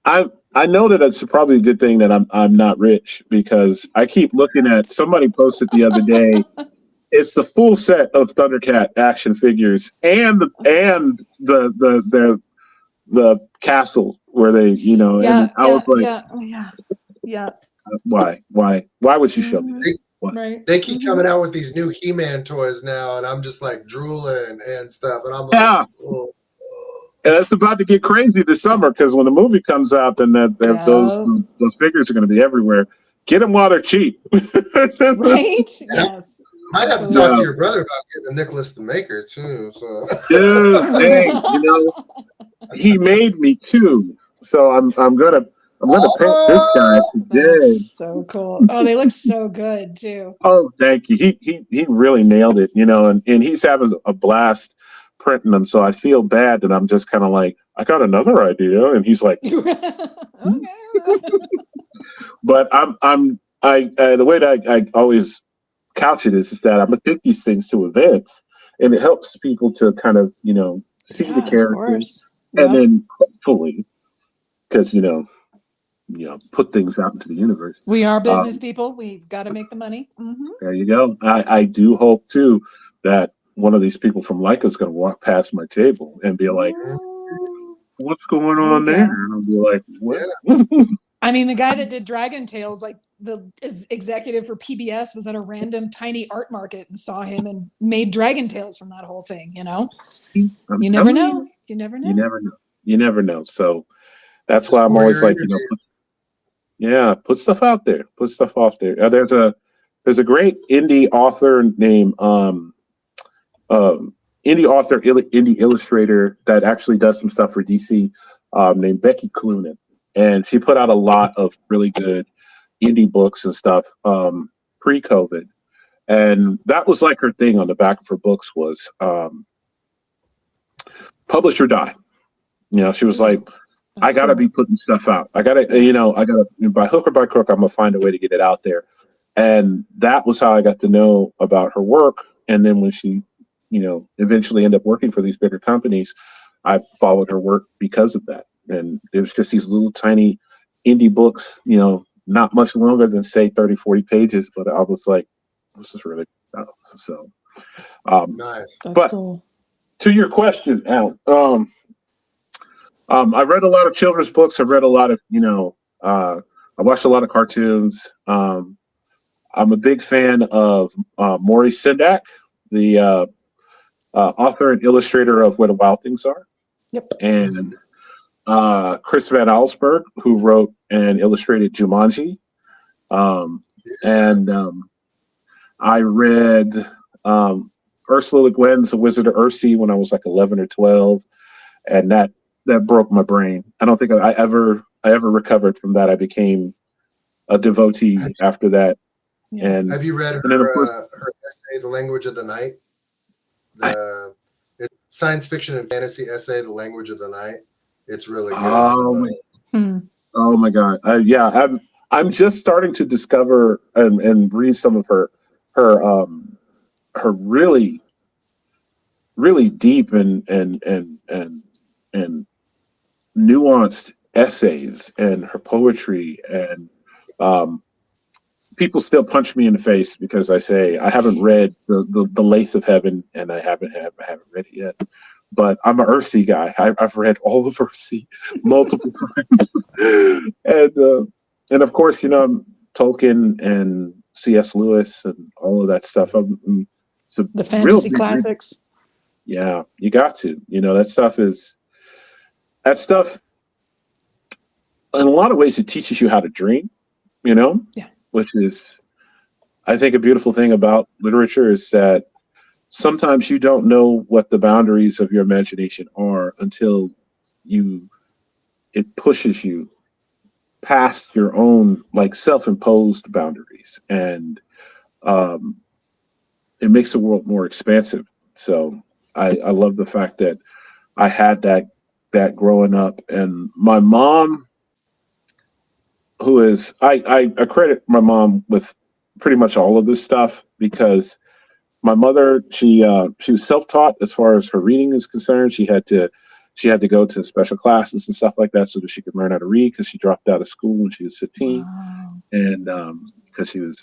I know that it's probably a good thing that I'm not rich because I keep looking at, somebody posted the other day, it's the full set of Thundercat action figures and the castle where they and I was like why would you show me that? Right. They keep coming out with these new He-Man toys now, and I'm just like drooling and stuff, and I'm like, oh. And it's about to get crazy this summer because when the movie comes out, then those figures are going to be everywhere. Get them while they're cheap. Right? Yes. Might have to talk to your brother about getting a Nicholas the Maker too. So, dude, hey, he made me too. So I'm gonna paint this guy today. That's so cool. Oh, they look so good too. Oh, thank you. He really nailed it. And he's having a blast printing them, so I feel bad that I'm just kind of like, I got another idea, and he's like, okay. But the way that I always couch it is that I'm gonna take these things to events, and it helps people to kind of see the characters, and then hopefully, because put things out into the universe. We are business people. We've got to make the money. Mm-hmm. There you go. I do hope too that one of these people from Leica is going to walk past my table and be like, what's going on there? And I'll be like, what? I mean, the guy that did Dragon Tales, like the executive for PBS, was at a random tiny art market and saw him and made Dragon Tales from that whole thing, You never know. You never know. You never know. So that's why I'm always like, put stuff out there. Put stuff off there. There's a great indie author named indie illustrator that actually does some stuff for DC, named Becky Clunan, and she put out a lot of really good indie books and stuff. pre-COVID. And that was like her thing on the back of her books was publish or die. You know, she was like, I gotta be putting stuff out. I gotta by hook or by crook, I'm gonna find a way to get it out there. And that was how I got to know about her work. And then when she, eventually ended up working for these bigger companies, I followed her work because of that. And it was just these little tiny indie books, not much longer than say 30, 40 pages, but I was like, this is really tough. So Nice. That's cool. To your question, Al, I read a lot of children's books. I read a lot of, I watched a lot of cartoons. I'm a big fan of Morrow Sendak, the author and illustrator of Where the Wild Things Are. Yep. And Chris Van Allsburg, who wrote and illustrated Jumanji. I read Ursula Le Guin's The Wizard of Earthsea when I was like 11 or 12, and that broke my brain. I don't think I ever recovered from that. I became a devotee after that. Yeah. And have you read her essay, The Language of the Night? It's science fiction and fantasy essay, The Language of the Night. It's really good. Oh my God! I'm just starting to discover and read some of her really, really deep and nuanced essays and her poetry. And people still punch me in the face because I say I haven't read the Lathe of Heaven, and I haven't read it yet. But I'm an Earthsea guy. I've read all of Earthsea multiple times, and of course, Tolkien and C.S. Lewis and all of that stuff. The fantasy classics. Yeah, you got to. That stuff. In a lot of ways, it teaches you how to dream. Yeah. Which is, I think, a beautiful thing about literature is that sometimes you don't know what the boundaries of your imagination are until it pushes you past your own self-imposed boundaries, and it makes the world more expansive. So I love the fact that I had that growing up, and my mom, who is I credit my mom with pretty much all of this stuff, because my mother, she was self-taught as far as her reading is concerned. She had to go to special classes and stuff like that so that she could learn how to read, because she dropped out of school when she was 15. Wow. And because she was,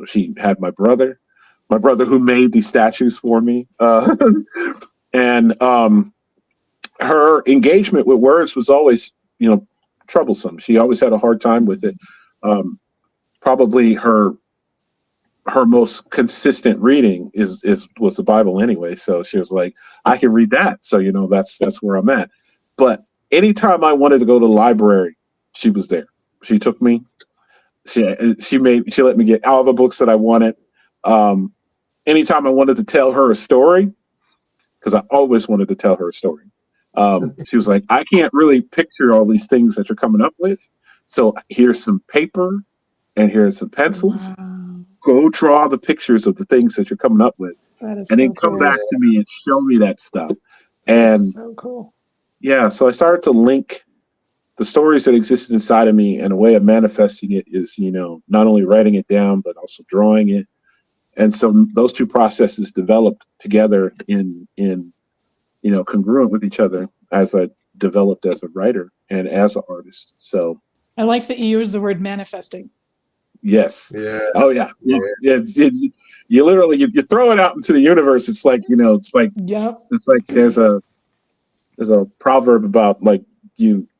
she had my brother who made these statues for me. And her engagement with words was always, troublesome. She always had a hard time with it. Probably her most consistent reading was the Bible anyway. So she was like, I can read that. So, that's where I'm at. But anytime I wanted to go to the library, she was there. She took me. She let me get all the books that I wanted. Anytime I wanted to tell her a story, because I always wanted to tell her a story. She was like, I can't really picture all these things that you're coming up with. So here's some paper and here's some pencils. Wow. Go draw the pictures of the things that you're coming up with, That is and then so come cool. back to me and show me that stuff. And so cool. Yeah, so I started to link the stories that existed inside of me, and a way of manifesting it is, not only writing it down, but also drawing it. And so those two processes developed together in congruent with each other as I developed as a writer and as an artist. So I like that you use the word manifesting. Yes. Yeah. Oh yeah. Yeah. You literally you throw it out into the universe. It's like it's like there's a proverb about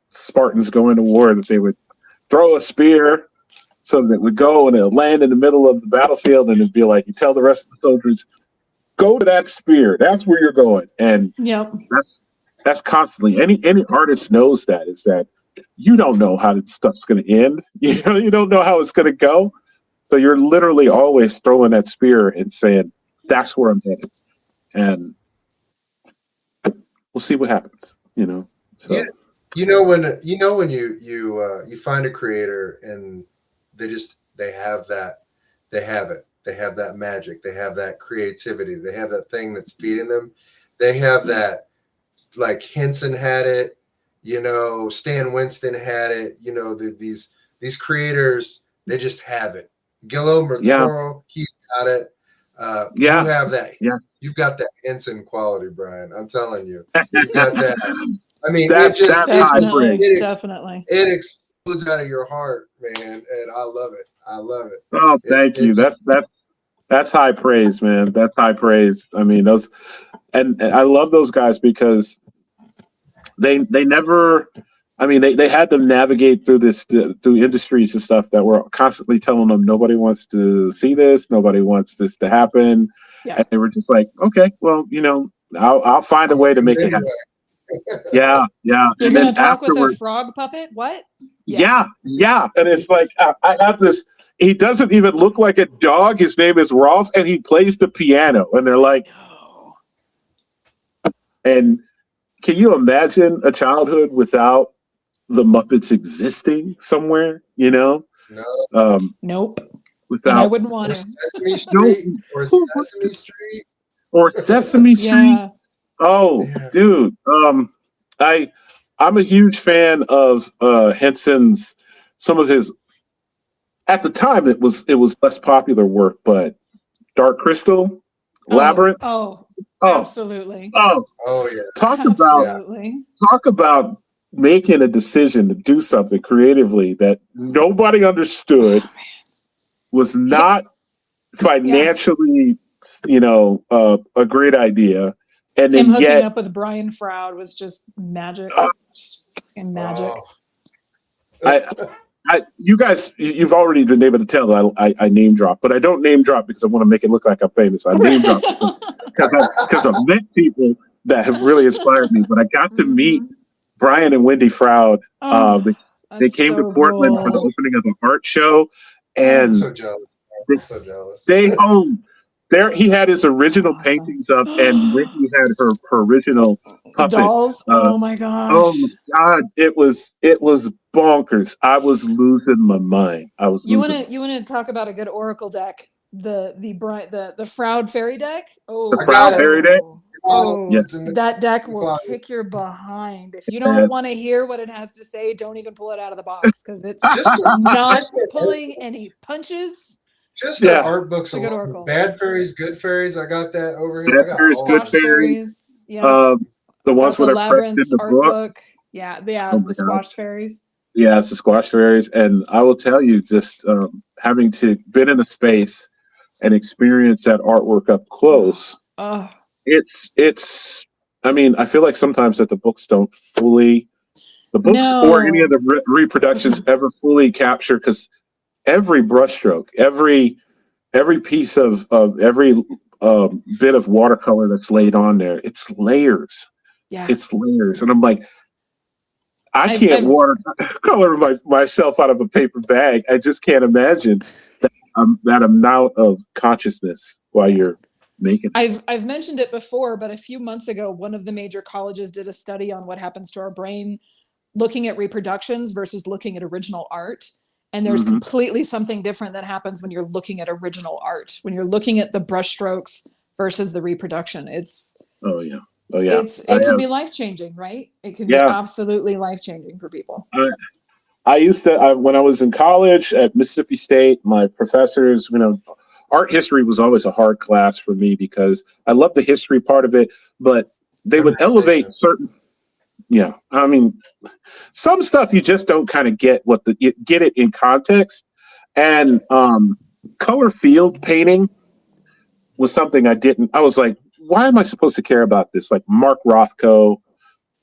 Spartans going to war, that they would throw a spear so that it would go and it'll land in the middle of the battlefield, and it'd be like, you tell the rest of the soldiers, go to that spear. That's where you're going. And that's constantly any artist knows that, is that you don't know how this stuff's going to end. You don't know how it's going to go. So you're literally always throwing that spear and saying, that's where I'm headed. And we'll see what happens, So. Yeah. When you find a creator and they have they have it. They have that magic. They have that creativity. They have that thing that's feeding them. They have that, like Henson had it, Stan Winston had it, these creators, they just have it. Guillermo del Toro, he's got it. You have that. Yeah. You've got that Henson quality, Brian. I'm telling you. You've got that. I mean, definitely. It explodes out of your heart, man, and I love it. I love it. Oh, thank you. That's high praise, man. That's high praise. I mean, and I love those guys because they never. I mean, they had to navigate through through industries and stuff that were constantly telling them nobody wants to see this, nobody wants this to happen, and they were just like, okay, well, I'll find a way to make it happen. Yeah. You're gonna talk with a frog puppet? What? Yeah. And it's like I have this. He doesn't even look like a dog. His name is Rolf, and he plays the piano. And they're like, and can you imagine a childhood without the Muppets existing somewhere? No. Nope. Without, and I wouldn't want to. Sesame Street or Sesame Street or Sesame Street. Yeah. Oh, yeah. Dude. I'm a huge fan of Henson's. Some of his. At the time, it was less popular work, but Dark Crystal, Labyrinth. Oh, absolutely. Oh yeah. Talk about making a decision to do something creatively that nobody understood, was not financially, a great idea, and then hooking up with Brian Froud was just magic. Just fucking magic. You guys, you've already been able to tell that I name drop, but I don't name drop because I want to make it look like I'm famous. I name drop because I've met people that have really inspired me. But I got to meet Brian and Wendy Froud. They came to Portland for the opening of an art show, and I'm so jealous. He had his original paintings up, and Wendy had her original puppet. Dolls. Oh my gosh! Oh my God! It was bonkers. I was losing my mind. You want to talk about a good Oracle deck? The Froud Fairy deck. Oh, the Froud Fairy deck. Oh, yeah. That deck will kick your behind. If you don't want to hear what it has to say, don't even pull it out of the box because it's not pulling any punches. Just the art books alone. Bad fairies, good fairies. I got that over here. Bad fairies, good fairies. Yeah. The ones with the Labyrinth art book. Yeah, the squashed fairies. Yeah, it's the squash fairies. And I will tell you, just having to been in a space and experience that artwork up close, it's I mean, I feel like sometimes that the books don't fully, or any of the reproductions ever fully capture, because every brushstroke, every piece of every bit of watercolor that's laid on there, it's layers. Yeah. It's layers. And I'm like, I can't watercolor myself out of a paper bag. I just can't imagine that amount of consciousness while you're making it. I've mentioned it before, but a few months ago, one of the major colleges did a study on what happens to our brain looking at reproductions versus looking at original art. And there's completely something different that happens when you're looking at original art, when you're looking at the brushstrokes versus the reproduction. It can be life-changing, right? It can be absolutely life-changing for people. I used to, when I was in college at Mississippi State, my professors, art history was always a hard class for me because I love the history part of it, but they would elevate certain, I mean, some stuff you just don't kind of get get it in context. And color field painting was something I was like, why am I supposed to care about this? Like Mark Rothko,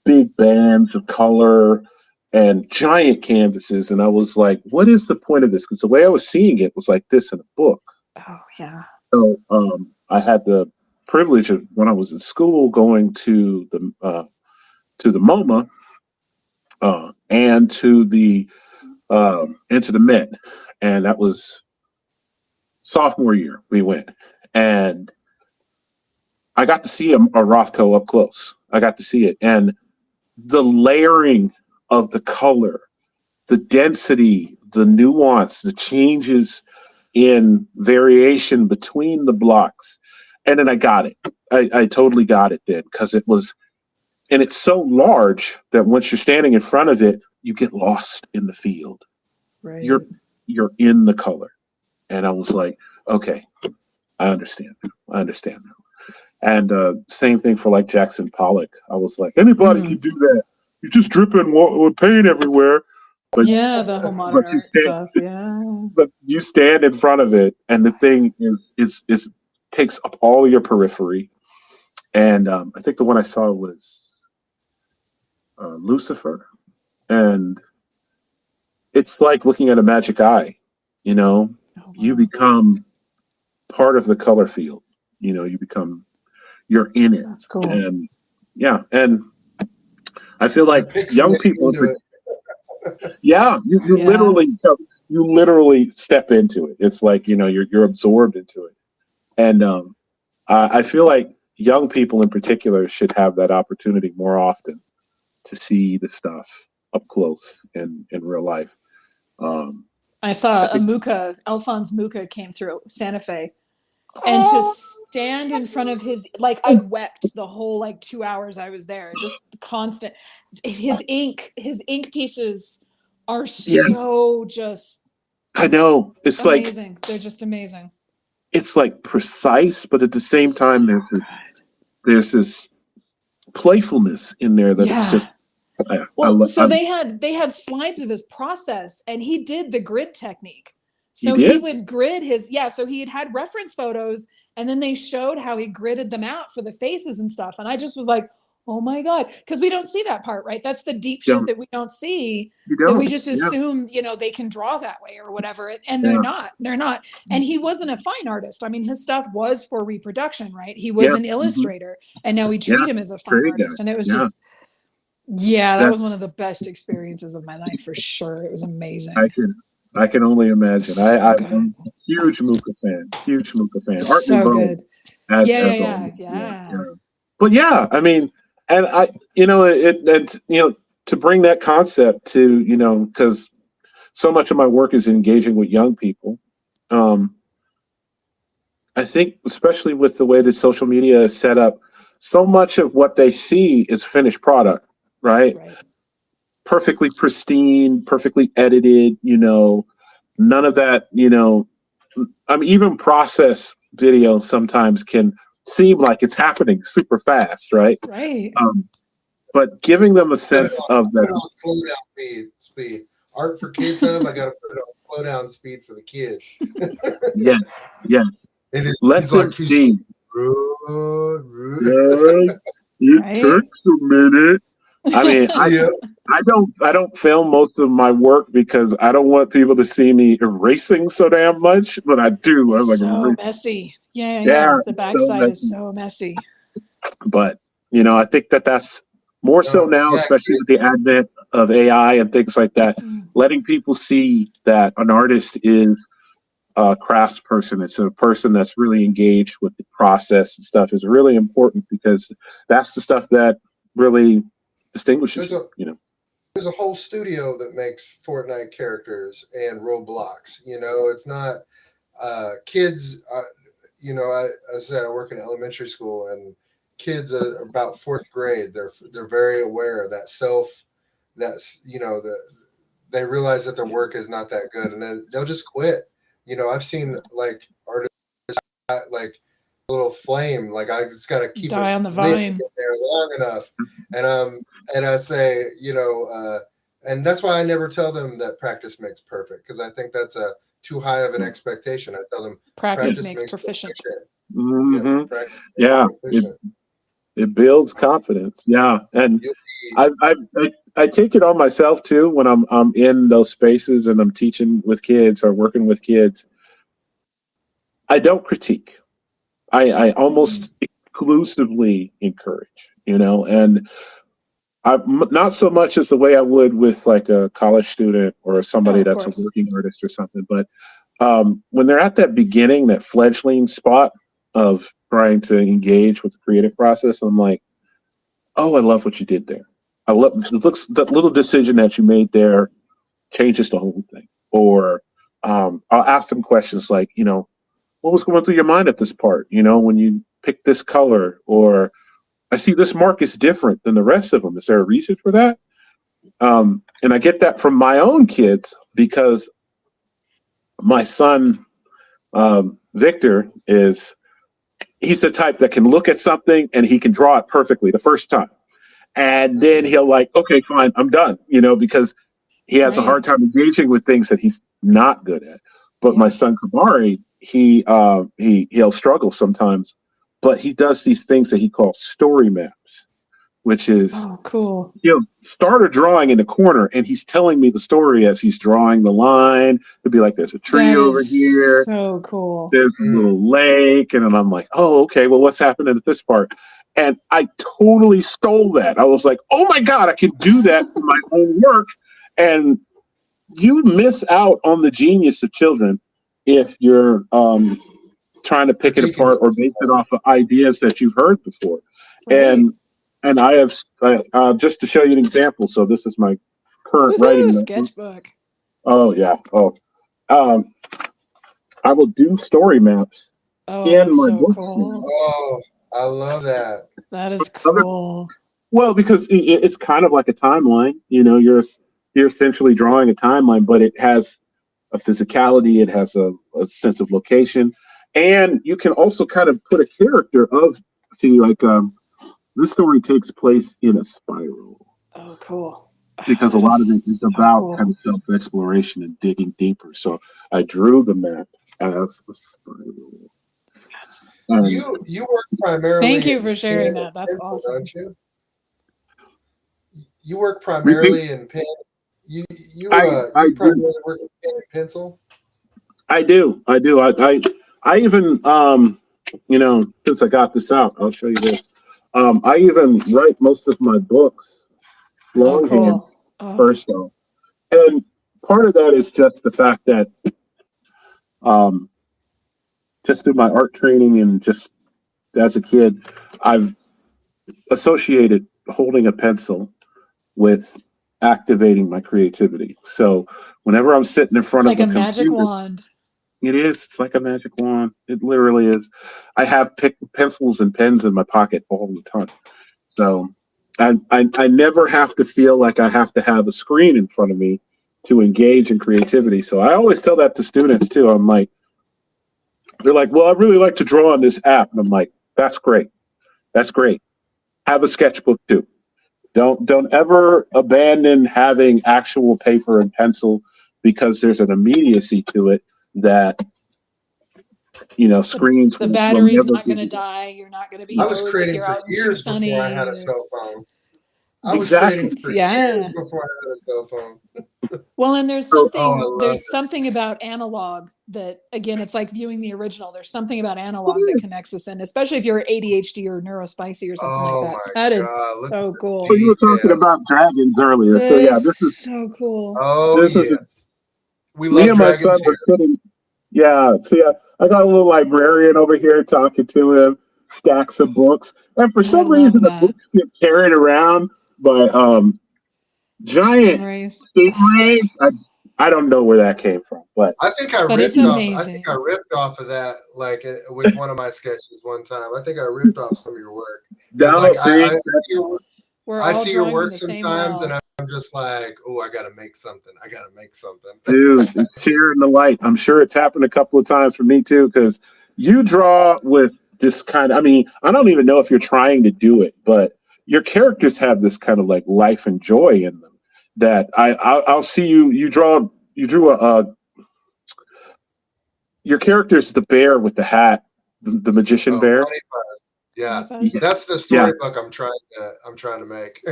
big bands of color and giant canvases. And I was like, what is the point of this? Because the way I was seeing it was like this in a book. Oh, yeah. So I had the privilege of, when I was in school, going to the MoMA and to the Met. And that was sophomore year we went. And I got to see a Rothko up close. I got to see it. And the layering of the color, the density, the nuance, the changes in variation between the blocks. And then I got it. I totally got it then, because it was, and it's so large that once you're standing in front of it, you get lost in the field. Right. You're in the color. And I was like, okay, I understand now. And same thing for like Jackson Pollock. I was like, anybody can do that. You're just dripping with paint everywhere. But yeah, the whole modern art stuff. Yeah. But you stand in front of it, and the thing is takes up all your periphery. And I think the one I saw was Lucifer, and it's like looking at a magic eye. You know, you become part of the color field. You know, you're in it. That's cool. And yeah, and I feel like young people. Yeah, you literally step into it. It's like, you know, you're absorbed into it. And I feel like young people in particular should have that opportunity more often to see the stuff up close in real life. I saw Alphonse Mucha came through Santa Fe, and to stand in front of his, like, I wept the whole like 2 hours I was there, just constant. His ink pieces are so just, I know, it's amazing. like They're just amazing. It's like precise, but at the same time there's this playfulness in there that it's just they had slides of his process, and he did the grid technique. So he would grid so he had reference photos, and then they showed how he gridded them out for the faces and stuff. And I just was like, oh my God, because we don't see that part, right? That's the deep shit that we don't see, that we just assume, you know, they can draw that way or whatever. And they're not. And he wasn't a fine artist. I mean, his stuff was for reproduction, right? He was an illustrator, and now we treat him as a fine artist. And it was just, that was one of the best experiences of my life for sure. It was amazing. I can only imagine. So I'm a huge Mucha fan. Art so Nouveau, good. Yeah. But yeah, I mean, and I, you know, to bring that concept to, you know, because so much of my work is engaging with young people. I think, especially with the way that social media is set up, so much of what they see is finished product, right? Perfectly pristine, perfectly edited, you know, none of that, you know, I mean, even process video sometimes can seem like it's happening super fast, right? But giving them a sense of that. Slow down speed. Art for Kids Hub, I got to put it on slow down speed for the kids. Yeah. Let them see. It takes a minute. I mean, I don't film most of my work because I don't want people to see me erasing so damn much, but I do. I'm like, so messy. Yeah. The backside is so messy. But, you know, I think that's more so now, especially with the advent of AI and things like that, letting people see that an artist is a craftsperson. It's a person that's really engaged with the process and stuff is really important, because that's the stuff that really distinguishes you know. There's a whole studio that makes Fortnite characters and Roblox. You know, it's not kids. You know, I said I work in elementary school, and kids are about 4th grade. They're very aware of that that's, you know, they realize that their work is not that good, and then they'll just quit. You know, I've seen like artists like a little flame, like I just got to keep die on the vine there long enough, and I say, you know, and that's why I never tell them that practice makes perfect, because I think that's a too high of an expectation. I tell them practice makes proficient. It builds confidence. And I take it on myself too when I'm in those spaces and I'm teaching with kids or working with kids. I don't critique. I almost exclusively encourage, you know, and I'm not so much as the way I would with like a college student or somebody that's a working artist or something. But when they're at that beginning, that fledgling spot of trying to engage with the creative process, I'm like, oh, I love what you did there. I love that little decision that you made there changes the whole thing. Or I'll ask them questions like, what was going through your mind at this part? When you picked this color, or I see this mark is different than the rest of them. Is there a reason for that? And I get that from my own kids because my son, Victor, he's the type that can look at something and he can draw it perfectly the first time. And then he'll okay, fine, I'm done, because he has a hard time engaging with things that he's not good at. But my son Kamari, he'll struggle sometimes, but he does these things that he calls story maps, which is cool. He'll start a drawing in the corner and he's telling me the story as he's drawing the line. It'll be like, there's a tree over here. So cool. There's a little lake. And then I'm like, oh, okay, well, what's happening at this part? And I totally stole that. I was like, oh my God, I can do that for my own work. And you miss out on the genius of children if you're trying to pick it apart or base it off of ideas that you've heard before. Right. And I have, just to show you an example, so this is my current writing sketchbook. Oh, yeah. I will do story maps in my book. Cool. Oh, I love that. That is cool. Well, because it's kind of like a timeline. You're essentially drawing a timeline, but it has a physicality. It has a sense of location. And you can also kind of put a character this story takes place in a spiral. Oh, cool. Because a lot of it is about kind of self-exploration and digging deeper. So I drew the map as a spiral. You work primarily. Thank you for sharing that. That's awesome. Don't you? You work primarily in pen. You primarily work in pen and pencil. I do. I even since I got this out, I'll show you this. I even write most of my books longhand first off. And part of that is just the fact that just through my art training and just as a kid, I've associated holding a pencil with activating my creativity. So whenever I'm sitting in front of a computer, magic wand. It is. It's like a magic wand. It literally is. I have pencils and pens in my pocket all the time. So I never have to feel like I have to have a screen in front of me to engage in creativity. So I always tell that to students too. I'm like, they're like, well, I really like to draw on this app. And I'm like, that's great. That's great. Have a sketchbook too. Don't ever abandon having actual paper and pencil because there's an immediacy to it that screens. The battery's not going to die. You're not going to be. I was creating for years before I had a cell phone. I was creating for years before I had a cell phone. Well, and there's something about analog that, again, it's like viewing the original. There's something about analog that connects us in, especially if you're ADHD or neurospicy or something like that. That is so cool. So you were talking about dragons earlier. So yeah, this is so cool. Oh, this is we me love and my dragons son were sitting. Yeah, see, I got a little librarian over here talking to him, stacks of books, and for some reason the books get carried around by giant stingrays. I don't know where that came from, but I think I ripped off of that, like with one of my sketches one time. I think I ripped off some of your work. I see your work sometimes, and I'm just like, oh, I gotta make something. Dude, sharing the light. I'm sure it's happened a couple of times for me too, because you draw with this kind of, I don't even know if you're trying to do it, but your characters have this kind of like life and joy in them that I'll see you drew your character's the bear with the hat, the magician bear. Yeah, that's the storybook I'm trying to make.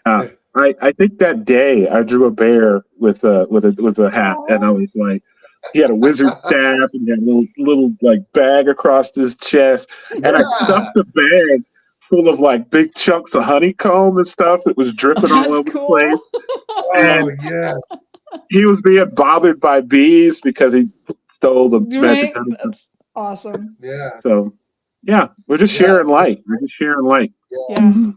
Yeah, I think that day I drew a bear with a hat, and I was like, he had a wizard staff and he had a little like bag across his chest, and I stuffed the bag full of like big chunks of honeycomb and stuff that was dripping all over the place. And yes, he was being bothered by bees because he stole the magic honeycomb. That's awesome. Yeah. So. Yeah, we're just sharing light. Yeah.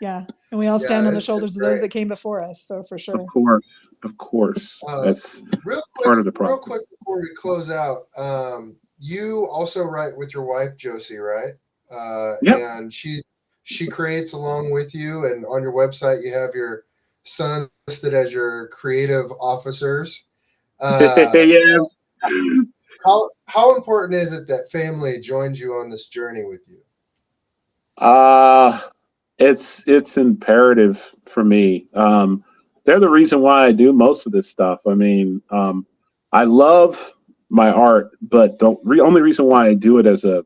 Yeah. And we all stand on the shoulders of those that came before us. So for sure. Of course. Of course. That's Real quick, part of the problem. real quick before we close out, you also write with your wife Josie, right? Yep. And she creates along with you, and on your website you have your son listed as your creative officers. Yeah. How important is it that family joins you on this journey with you? It's imperative for me. They're the reason why I do most of this stuff. I mean, I love my art, but the only reason why I do it as a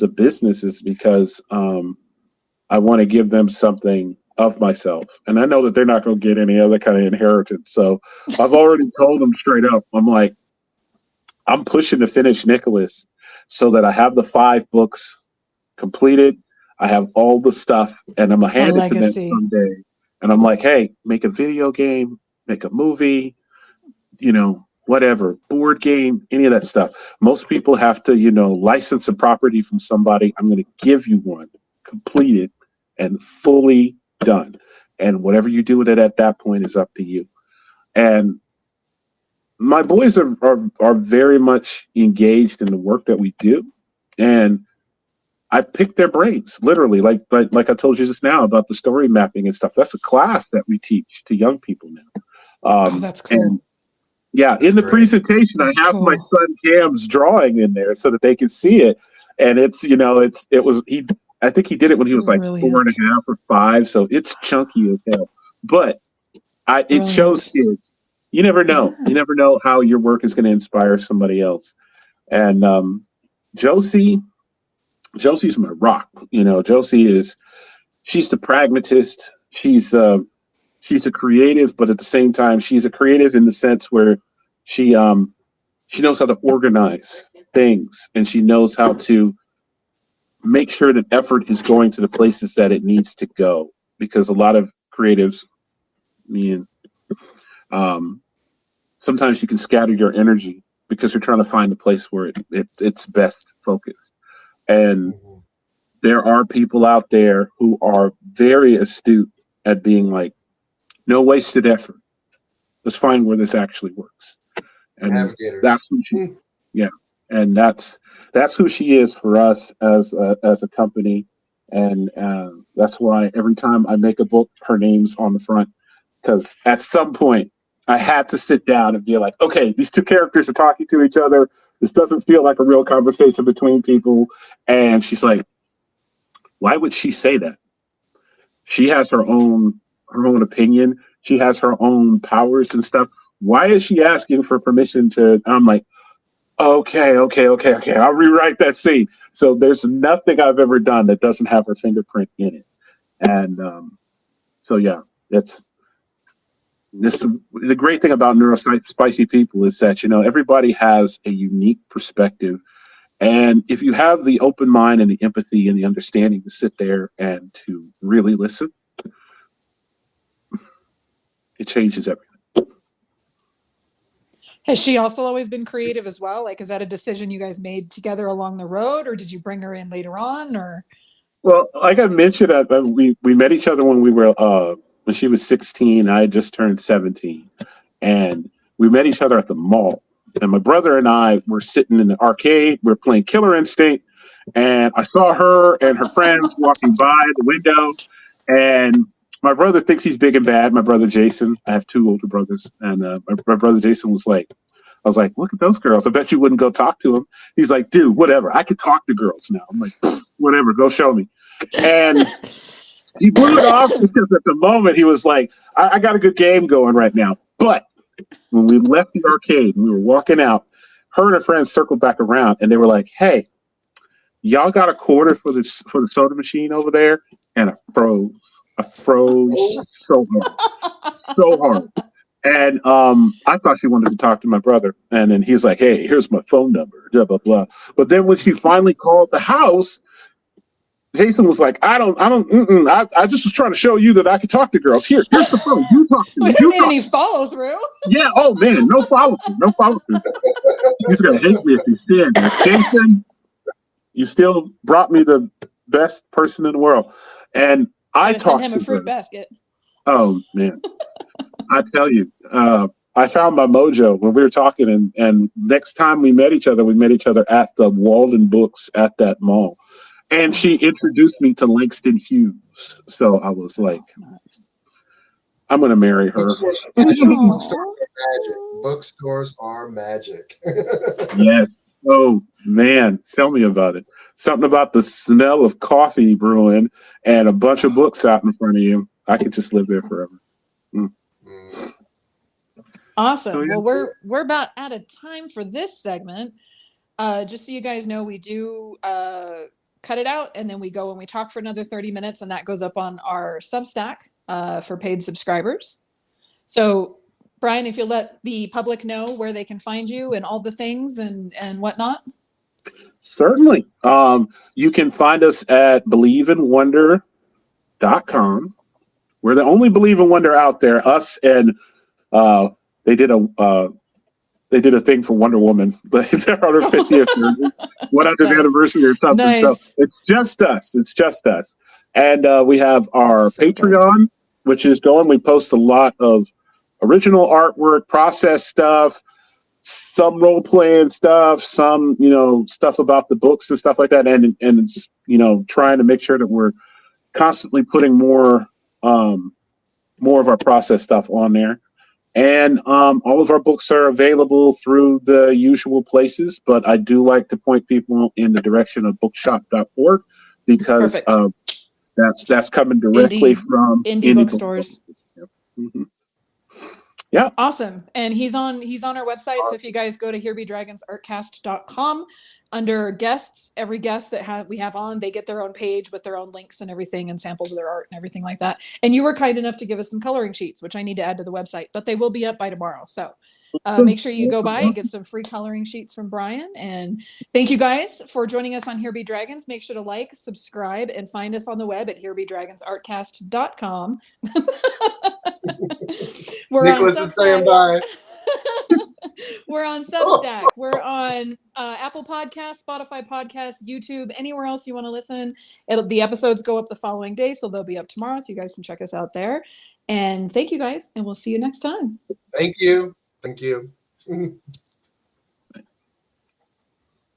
business is because I want to give them something of myself, and I know that they're not going to get any other kind of inheritance. So I've already told them straight up. I'm like, I'm pushing to finish Nicholas so that I have the 5 books completed. I have all the stuff, and I'm gonna hand it to them legacy. someday. And I'm like, hey, make a video game, make a movie, whatever, board game, any of that stuff. Most people have to, license a property from somebody. I'm going to give you one, completed and fully done. And whatever you do with it at that point is up to you. And my boys are very much engaged in the work that we do. And I pick their brains, literally, like I told you just now about the story mapping and stuff. That's a class that we teach to young people now. That's cool. And yeah, in the presentation, That's I have cool. my son Cam's drawing in there so that they can see it. And I think he did it when he was like Brilliant. 4.5 or 5, so it's chunky as hell. But it shows kids. You never know. You never know how your work is going to inspire somebody else. And Josie's my rock. She's the pragmatist. She's a creative, but at the same time, she's a creative in the sense where she knows how to organize things, and she knows how to make sure that effort is going to the places that it needs to go. Because a lot of creatives, sometimes you can scatter your energy because you're trying to find a place where it's best focused. And there are people out there who are very astute at being like, no wasted effort. Let's find where this actually works. And Navigators. that's who she, yeah. And that's who she is for us as a company. And that's why every time I make a book, her name's on the front. Because at some point, I had to sit down and be like, okay, these 2 characters are talking to each other. This doesn't feel like a real conversation between people. And she's like, why would she say that? She has her own opinion. She has her own powers and stuff. Why is she asking for permission to? I'm like, okay. I'll rewrite that scene. So there's nothing I've ever done that doesn't have her fingerprint in it. And so yeah, it's this. The great thing about neurospicy people is that everybody has a unique perspective. And if you have the open mind and the empathy and the understanding to sit there and to really listen, it changes everything. Has she also always been creative as well? Like, is that a decision you guys made together along the road, or did you bring her in later on? Or well, like I mentioned, we met each other when we were when she was 16. I had just turned 17, and we met each other at the mall. And my brother and I were sitting in the arcade. We were playing Killer Instinct, and I saw her and her friends walking by the window. And my brother thinks he's big and bad. My brother Jason. I have 2 older brothers, and my brother Jason was like, I was like, look at those girls. I bet you wouldn't go talk to them. He's like, dude, whatever. I can talk to girls now. I'm like, whatever. Go show me. And he blew it off because at the moment he was like, I got a good game going right now. But when we left the arcade and we were walking out, her and her friends circled back around and they were like, hey, y'all got a quarter for the soda machine over there? And I froze. So hard. And I thought she wanted to talk to my brother. And then he's like, hey, here's my phone number, blah, blah, blah. But then when she finally called the house, Jason was like, I just was trying to show you that I could talk to girls. Here's the phone. You talk to me. Wait, didn't any follow through? Yeah. Oh man, no follow through. He's gonna hate me if he's seeing this. Jason, you still brought me the best person in the world, and I talked sent him a fruit basket. Oh man. I tell you, I found my mojo when we were talking, and next time we met each other at the Walden Books at that mall. And she introduced me to Langston Hughes. So I was like, Nice. I'm going to marry her. Bookstores are magic. Aw. Bookstores are magic. Yes. Oh, man. Tell me about it. Something about the smell of coffee brewing and a bunch of books out in front of you. I could just live there forever. Awesome. Oh, yeah. Well, we're about out of time for this segment. Just so you guys know, we do cut it out, and then we go and we talk for another 30 minutes, and that goes up on our Substack for paid subscribers. So, Brian, if you'll let the public know where they can find you and all the things and whatnot. Certainly. You can find us at believeandwonder.com. We're the only Believe in Wonder out there. Us and they did a thing for Wonder Woman, but they're on her 50th one hundredth Nice. anniversary or something. Nice. So it's just us. It's just us. And we have our So good. Patreon, which is going. We post a lot of original artwork, process stuff, some role playing stuff, some stuff about the books and stuff like that, and it's trying to make sure that we're constantly putting more of our process stuff on there. And all of our books are available through the usual places, but I do like to point people in the direction of bookshop.org because that's coming directly from indie bookstores. Yep. Mm-hmm. Yeah. Awesome. And he's on our website. Awesome. So if you guys go to herebedragonsartcast.com, under guests, every guest that we have on, they get their own page with their own links and everything and samples of their art and everything like that. And you were kind enough to give us some coloring sheets, which I need to add to the website, but they will be up by tomorrow. So make sure you go by and get some free coloring sheets from Brian. And thank you guys for joining us on Here Be Dragons. Make sure to like, subscribe, and find us on the web at herebedragonsartcast.com. Nicholas is saying bye. We're on Substack. We're on Apple Podcasts, Spotify Podcasts, YouTube, anywhere else you want to listen. The episodes go up the following day, so they'll be up tomorrow, so you guys can check us out there. And thank you guys, and we'll see you next time. Thank you. Thank you.